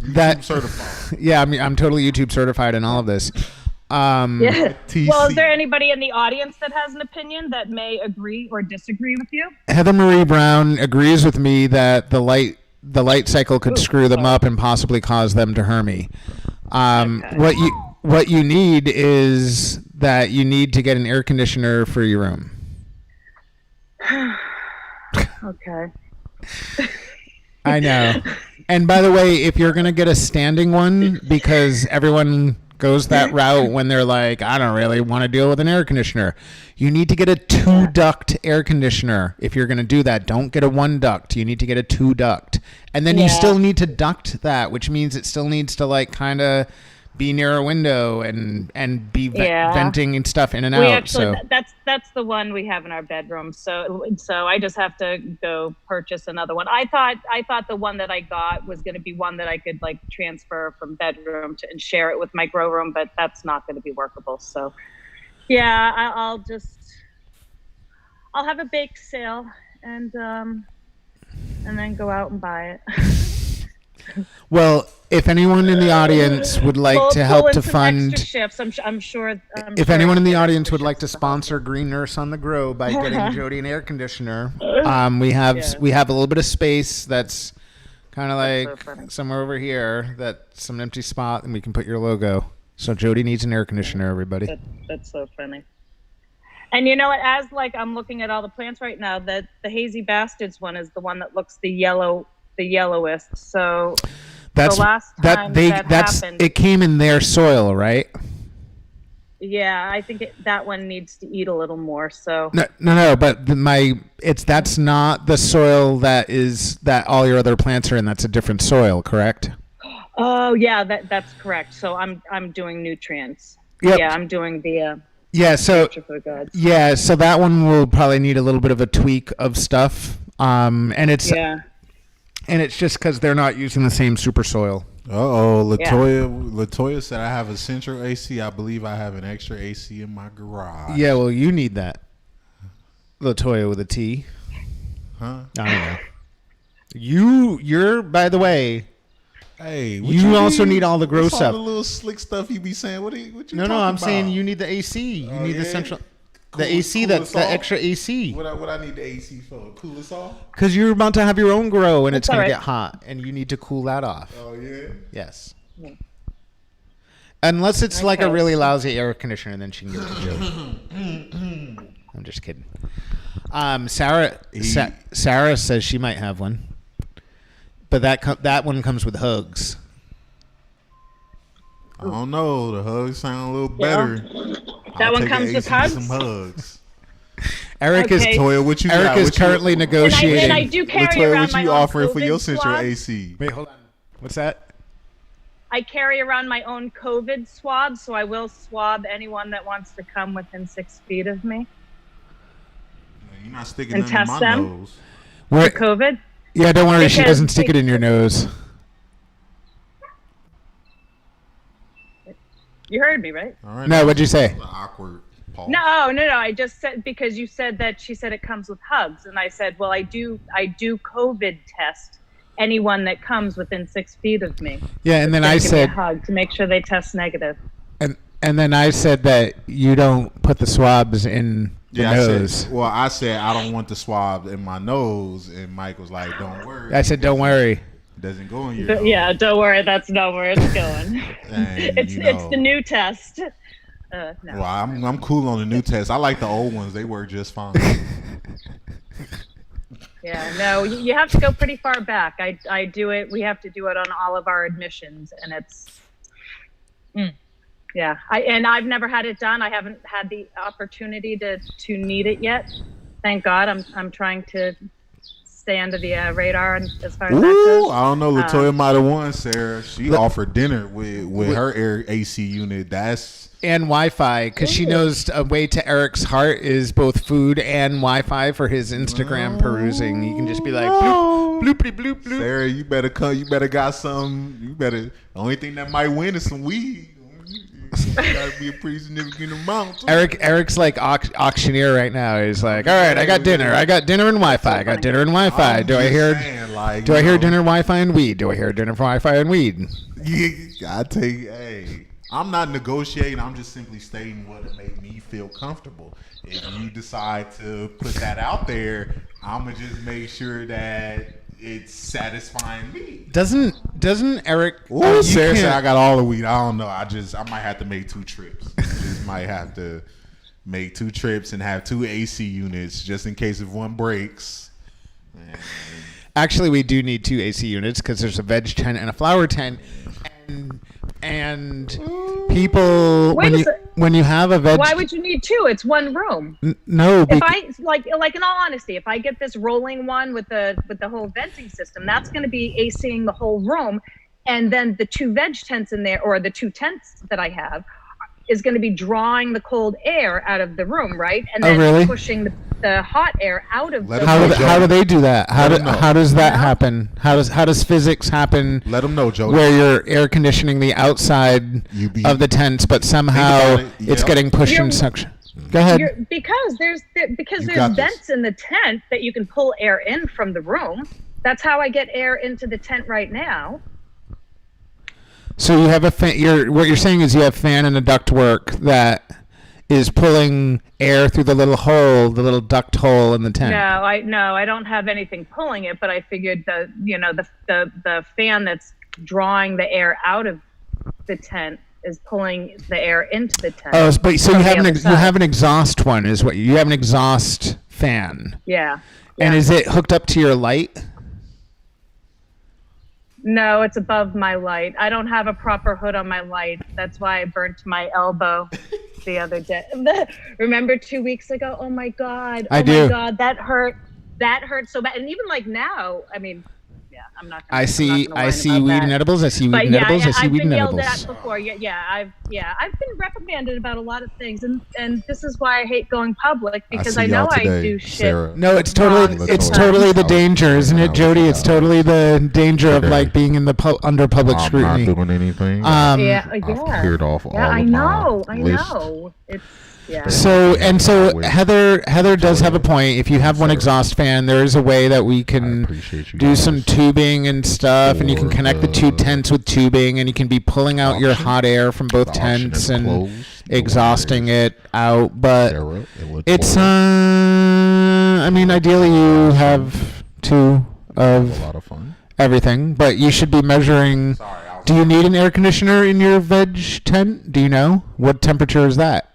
YouTube certified. Yeah, I'm totally YouTube certified in all of this. Yeah. Well, is there anybody in the audience that has an opinion that may agree or disagree with you? Heather Marie Brown agrees with me that the light cycle could screw them up and possibly cause them to hermy. What you need is that you need to get an air conditioner for your room. Okay. I know. And by the way, if you're going to get a standing one, because everyone goes that route when they're like, I don't really want to deal with an air conditioner, you need to get a 2-duct air conditioner. If you're going to do that, don't get a 1-duct. You need to get a 2-duct. And then you still need to duct that, which means it still needs to like kind of be near a window and be venting and stuff in and out. Actually, that's the one we have in our bedroom. So I just have to go purchase another one. I thought the one that I got was going to be one that I could like transfer from bedroom and share it with my grow room, but that's not going to be workable. So yeah, I'll have a bake sale and then go out and buy it. Well, if anyone in the audience would like to help to fund shifts, I'm sure. If anyone in the audience would like to sponsor Green Nurse on the Grow by getting Jodi an air conditioner, we have a little bit of space that's kind of like somewhere over here, that's some empty spot, and we can put your logo. So Jodi needs an air conditioner, everybody. That's so funny. And you know what? As like I'm looking at all the plants right now, the Hazy Bastards one is the one that looks the yellowest. So that's the last time that happened, it came in their soil, right? Yeah, I think that one needs to eat a little more. So no, but that's not the soil that all your other plants are in. That's a different soil, correct? Oh yeah, that's correct. So I'm doing nutrients. Yep. Yeah, I'm doing the so that one will probably need a little bit of a tweak of stuff. And it's just because they're not using the same super soil. Latoya said I have a central AC. I believe I have an extra AC in my garage. Yeah, well, you need that. Latoya with a T. Huh? I don't know. You're by the way. Hey, you also need all the grow stuff. All the little slick stuff you be saying. What you? No, I'm saying you need the AC. You need the central. The AC, that's the extra AC. What I need the AC for? Cool us off? Because you're about to have your own grow and it's going to get hot and you need to cool that off. Oh, yeah? Yes. Yeah. Unless it's like a really lousy air conditioner, then she can give it to Jodi. I'm just kidding. Sarah says she might have one. But that one comes with hugs. I don't know. The hugs sound a little better. That one comes with hugs? Some hugs. Eric is Latoya, what you Eric got? is currently negotiating. And I do carry Latoya, around what my you own offering COVID for your central swab. AC? Wait, hold on. What's that? I carry around my own COVID swab, so I will swab anyone that wants to come within 6 feet of me. You're not sticking And it in test my them? nose. For COVID? Yeah, don't worry. She Because doesn't stick it in your nose. You heard me, right? All right, No, what'd you say? The awkward pause. No. I just said, because you said that she said it comes with hugs, and I said, well, I do COVID test anyone that comes within 6 feet of me. Yeah, and then They I give me a said, hug to make sure they test negative. and then I said that you don't put the swabs in the nose. I said I don't want the swab in my nose, and Mike was like, "Don't worry." I said, don't worry. It doesn't go in your nose. Yeah, don't worry. That's not where it's going. And, it's the new test. No. Well, I'm cool on the new test. I like the old ones. They work just fine. Yeah, no, you have to go pretty far back. I do it. We have to do it on all of our admissions, and it's, yeah. I've never had it done. I haven't had the opportunity to need it yet. Thank God. I'm trying to stay under the radar as far as that goes. I don't know. Latoya might have won, Sarah. She offered dinner with her air AC unit. And Wi-Fi, because she knows a way to Eric's heart is both food and Wi-Fi for his Instagram perusing. You can just be like, bloop, bloopity bloop bloop. Sarah, you better come. You better got some. The only thing that might win is some weed. You gotta be a pretty significant amount. Too. Eric's like auctioneer right now. He's like, all right, I got dinner. I got dinner and Wi-Fi. I got dinner and Wi-Fi. Do I hear dinner, Wi-Fi, and weed? Do I hear dinner, Wi-Fi, and weed? Yeah, I tell you, hey. I'm not negotiating. I'm just simply stating what it made me feel comfortable. If you decide to put that out there, I'm gonna just make sure that it's satisfying me. Doesn't Eric? Sarah said I got all the weed. I don't know. I might have to make 2 trips. Just might have to make 2 trips and have 2 AC units just in case if one breaks. Actually, we do need 2 AC units because there's a veg tent and a flower tent. And people, when you have a veg, why would you need 2? It's one room. No, if I like in all honesty, if I get this rolling one with the whole venting system, that's going to be ACing the whole room, and then the 2 veg tents in there, or the 2 tents that I have, is going to be drawing the cold air out of the room, right? And then pushing the hot air out of the room. How do they do that? How does that happen? How does physics happen? Let them know, Jodi. Where you're air conditioning the outside of the tents, but somehow it's getting pushed in suction. Go ahead. Because there's vents in the tent that you can pull air in from the room. That's how I get air into the tent right now. So you have a fan. What you're saying is you have fan and a ductwork that is pulling air through the little hole, the little duct hole in the tent. No, I don't have anything pulling it, but I figured the fan that's drawing the air out of the tent is pulling the air into the tent. Oh, but so you have an exhaust one, is what you have, an exhaust fan. Yeah. And is it hooked up to your light? No, it's above my light. I don't have a proper hood on my light. That's why I burnt my elbow the other day. Remember 2 weeks ago? Oh my God. I do. My God, that hurt. That hurt so bad. And even like now, I mean, yeah, I'm not gonna, I see weed and edibles. I see weed and edibles. I see weed and edibles. I've been yelled at before. I've been reprimanded about a lot of things, and this is why I hate going public, because I know I do shit. Sarah. No, it's totally the danger, isn't it, Jodi? It's totally the danger of like being in the under public scrutiny. I'm not doing anything. I've cleared off all of my list. I know. It's Yeah. So Heather does have a point. If you have one exhaust fan, there is a way that we can do some tubing and stuff, and you can connect the two tents with tubing, and you can be pulling out your hot air from both tents and exhausting it out. But it's I mean, ideally you have two of a lot of fun. everything, but you should be measuring. Do you need an air conditioner in your veg tent? Do you know what temperature is that?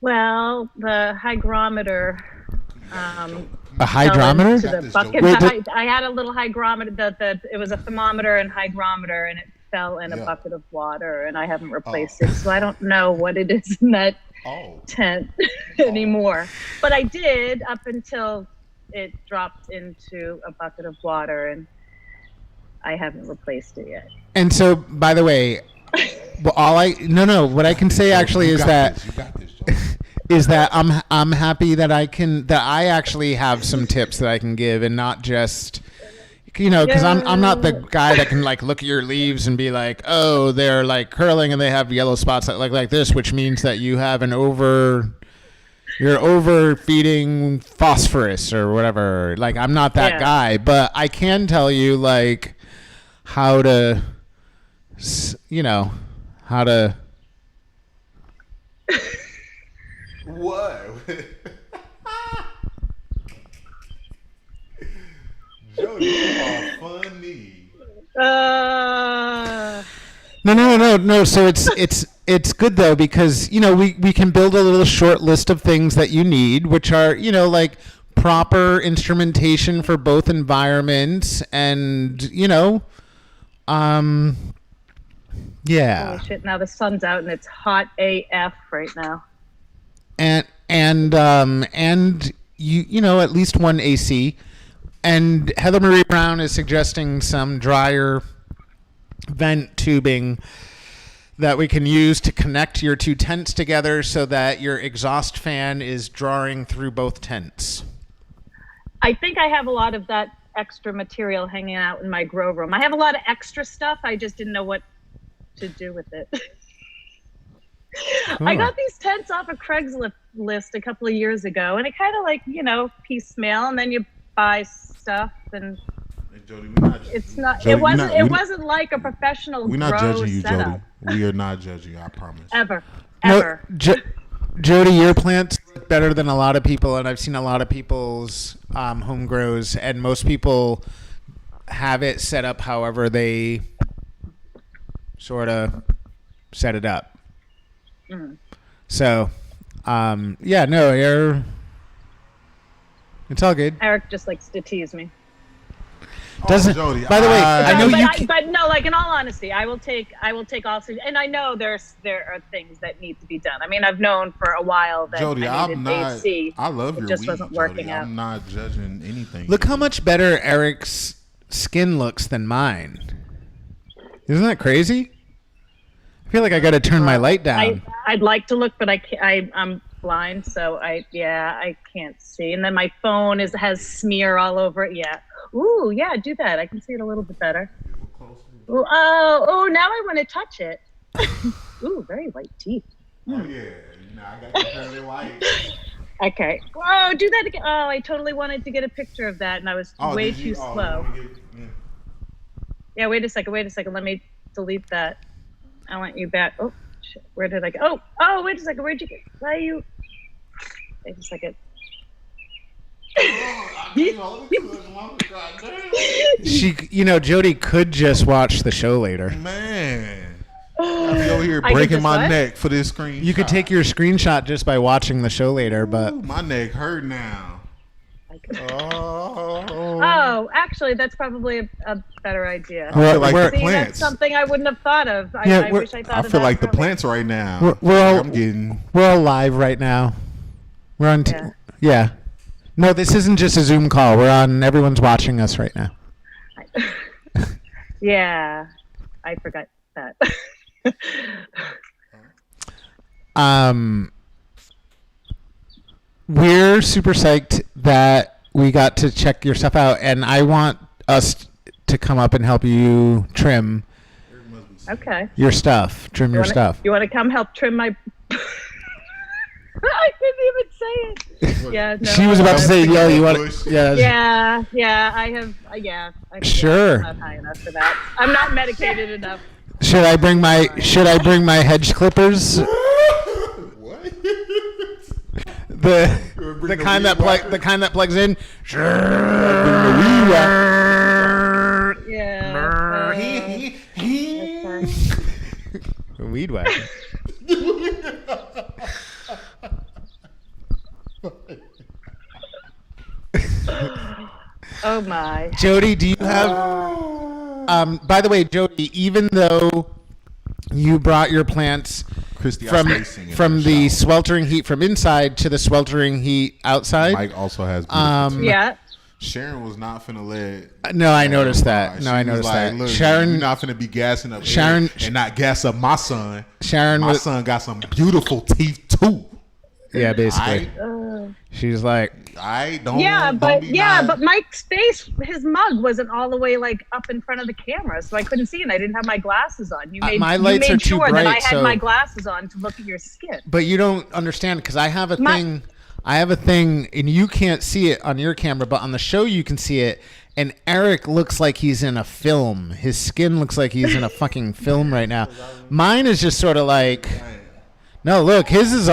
Well, the hygrometer. A hydrometer? To the bucket. I had a little hygrometer. It was a thermometer and hygrometer, and it fell in a bucket of water, and I haven't replaced it, so I don't know what it is in that tent anymore. But I did up until it dropped into a bucket of water, and I haven't replaced it yet. And so, by the way, what I can say actually is that I'm happy that I actually have some tips that I can give, and not just, because I'm not the guy that can like look at your leaves and be like, oh, they're like curling and they have yellow spots like this, which means that you have you're overfeeding phosphorus or whatever. Like, I'm not that guy, but I can tell you like how to. How to. What? Jodi, you are funny. No. So it's good though, because we can build a little short list of things that you need, which are like proper instrumentation for both environments, and yeah. Holy shit! Now the sun's out and it's hot AF right now. And you at least one AC. And Heather Marie Brown is suggesting some drier vent tubing that we can use to connect your two tents together so that your exhaust fan is drawing through both tents. I think I have a lot of that extra material hanging out in my grow room. I have a lot of extra stuff. I just didn't know what to do with it. I got these tents off of Craigslist a couple of years ago, and it kind of like piecemeal, and then you buy stuff, and Jodi, it wasn't like a professional. We're not grow judging you, setup. Jodi. We are not judging you. I promise. Ever. Jodi, your plants look better than a lot of people, and I've seen a lot of people's home grows, and most people have it set up however they sort of set it up. So, it's all good. Eric just likes to tease me. Doesn't. Jodi, by the way, I know but no, like in all honesty, I will take all, and I know there are things that need to be done. I mean, I've known for a while that Jodi, I needed AC. I love your it just weed, wasn't working Jodi. out. I'm not judging anything. Look how much better Eric's skin looks than mine. Isn't that crazy? I feel like I got to turn my light down. I'd like to look, but I'm blind, so I can't see. And then my phone has smear all over it. Yeah. Ooh, yeah, do that. I can see it a little bit better. Ooh, oh, now I want to touch it. Ooh, very white teeth. Oh yeah, I got the fairly white. Okay. Oh, do that again. Oh, I totally wanted to get a picture of that, and I was way too slow. Yeah, wait a second. Let me delete that. I want you back. Oh, shit. Where did I go? Oh, wait a second. Where'd you go? Why are you? Wait a second. She, Jodi could just watch the show later. Man, I'll be over here breaking my neck for this screenshot. You could take your screenshot just by watching the show later, but my neck hurt now. Oh, actually, that's probably a better idea. I feel like the plants. That's something I wouldn't have thought of. I wish I thought of that. I feel like the plants right now. We're all live right now. We're on. Yeah. No, this isn't just a Zoom call. We're on. Everyone's watching us right now. Yeah, I forgot that. We're super psyched that we got to check your stuff out, and I want us to come up and help you trim Okay. Your stuff. Trim your stuff. You want to come help trim my... I couldn't even say it. Yeah, no, she was about to say, "Yo, you want to?" Yeah. I have. Yeah. Sure. I'm not high enough for that. I'm not medicated enough. Should I bring my hedge clippers? What? the kind that plugs in. Yeah. Weed whacker. Oh my. Jodi, do you have by the way, Jodi, even though you brought your plants from the sweltering heat from inside to the sweltering heat outside, Mike also has beautiful yeah. Sharon was not finna let. No, I noticed that. No, I noticed that. Look, Sharon, you're not finna be gassing up Sharon, and not gas up my son. My son got some beautiful teeth too. Yeah, basically. She's like, but Mike's face, his mug wasn't all the way like up in front of the camera, so I couldn't see, and I didn't have my glasses on. You made, my lights you made are too sure bright, that I had so... my glasses on to look at your skin. But you don't understand because I have a thing. I have a thing, and you can't see it on your camera, but on the show you can see it. And Eric looks like he's in a film. His skin looks like he's in a fucking film right now. Mine is just sort of like, no, look, his is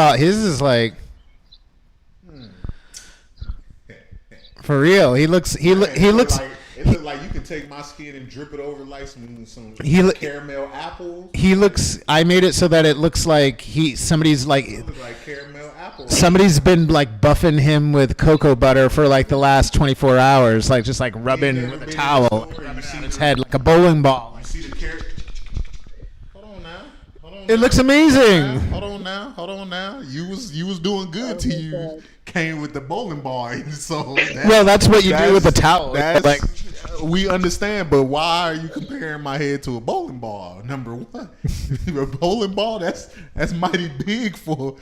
like, for real. He looks. It looks like you can take my skin and drip it over like some caramel apples. He looks. I made it so that it looks like somebody's like. It looks like caramel apples. Somebody's been like buffing him with cocoa butter for like the last 24 hours, like just like rubbing with a towel, rubbing on his head like a bowling ball. You see the carrot? Hold on now. It looks amazing. Hold on now. You was doing good till you came with the bowling ball. So that's what you do with the towel. Like, we understand, but why are you comparing my head to a bowling ball? Number one, a bowling ball that's mighty big for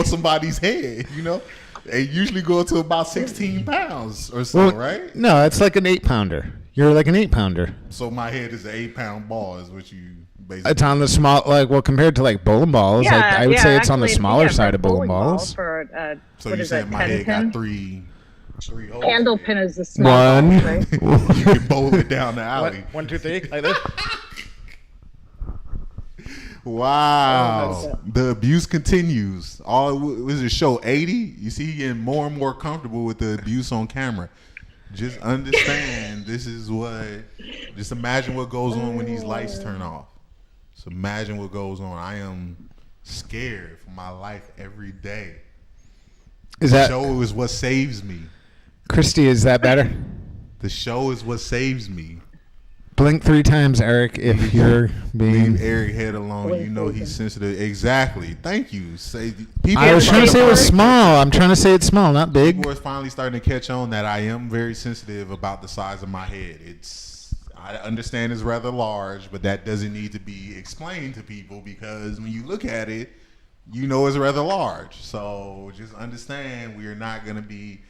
somebody's head. You know, they usually go to about 16 pounds or so, right? No, it's like an 8-pounder. You're like an 8-pounder. So my head is an 8-pound ball, is what you basically. It's on the small, compared to like bowling balls. Yeah, I would say it's on the smaller side of bowling balls. So you're saying my head got three holes? Candle pin is the small one. ball, right? You can bowl it down the alley. 1, 2, 3, like this. Wow. The abuse continues. All was it show 80? You see, he getting more and more comfortable with the abuse on camera. Just understand just imagine what goes on when these lights turn off. So imagine what goes on. I am scared for my life every day. The show is what saves me. Christy, is that better? The show is what saves me. Blink 3 times, Eric, if you're being... Leave Eric head alone. You know he's sensitive. Exactly. Thank you. I was trying to say it was small. I'm trying to say it's small, not big. People are finally starting to catch on that I am very sensitive about the size of my head. I understand it's rather large, but that doesn't need to be explained to people because when you look at it, you know it's rather large. So just understand we are not going to be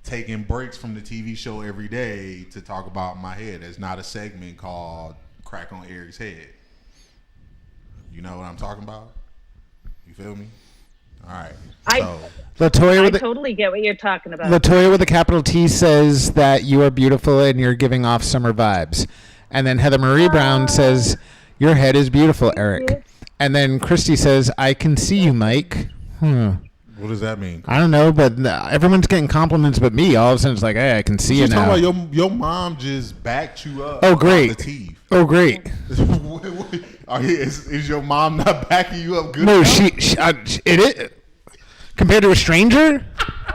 taking breaks from the TV show every day to talk about my head. There's not a segment called Crack on Eric's Head. You know what I'm talking about? You feel me? All right. I totally get what you're talking about. Latoya with a capital T says that you are beautiful and you're giving off summer vibes. And then Heather Marie Brown says, your head is beautiful, Eric. And then Christy says, I can see you, Mike. What does that mean? I don't know, but everyone's getting compliments but me. All of a sudden it's like, hey, I can see you now. Talking about your mom just backed you up. Oh, great. The teeth. Oh, great. Is your mom not backing you up good No, enough? It is. Compared to a stranger?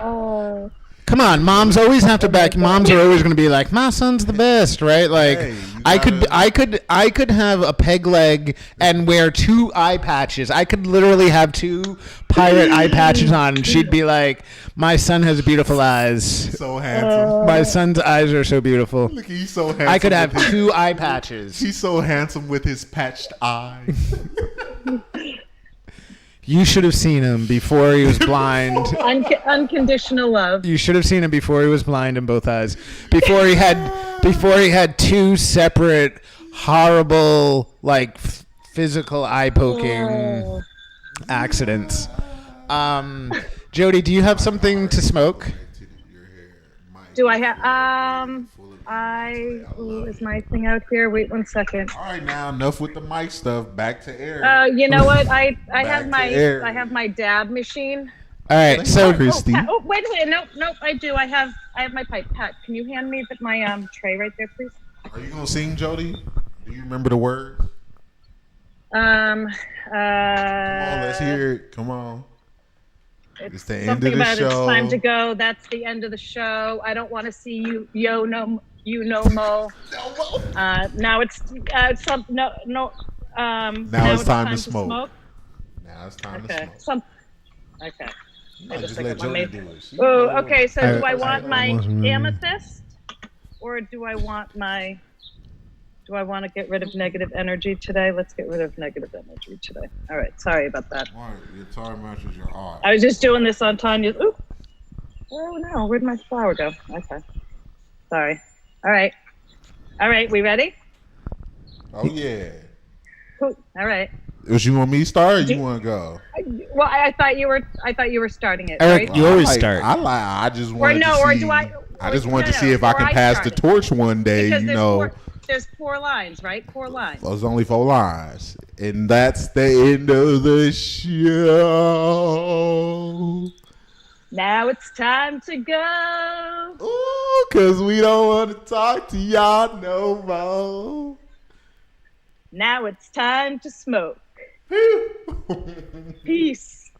Oh. Come on, moms always have to back. Moms are always going to be like, my son's the best, right? Like, hey, I could have a peg leg and wear 2 eye patches. I could literally have 2 pirate eye patches on, and she'd be like, my son has beautiful eyes. So handsome. My son's eyes are so beautiful. Look, he's so handsome. I could have 2 eye patches. He's so handsome with his patched eyes. You should have seen him before he was blind. Unconditional love. You should have seen him before he was blind in both eyes. Before he had 2 separate, horrible, like physical eye-poking accidents. Jodi, do you have something to smoke? Do I have is my thing out here? Wait 1 second. All right, now enough with the mic stuff. Back to air. You know what? I have to I have my dab machine. All right, so Christy. Pat, wait, nope, I do. I have my pipe. Pat, can you hand me my tray right there, please? Are you gonna sing, Jodi? Do you remember the words? Come Come on, let's hear it. Come on. It's the end of the about show. It's time to go. That's the end of the show. I don't want to see you. Now it's now it's time to smoke. Now it's time to smoke. Okay. No, just let Jodi do it. Oh, okay. So do I want my amethyst, or do I want to get rid of negative energy today? Let's get rid of negative energy today. All right. Sorry about that. All right. Your guitar matches your heart. I was just doing this on Tanya's. Ooh. Oh no! Where'd my flower go? Okay. Sorry. All right. We ready? Oh yeah. All right. Was you want me to start or you want to go? Well, I thought you were starting it. Eric, right? you always start. I just wanted to see. I just wanted to see if I can pass the torch one day. Because there's 4 lines, right? 4 lines. There's only 4 lines, and that's the end of the show. Now it's time to go. Ooh, 'cause we don't want to talk to y'all no more. Now it's time to smoke. Peace.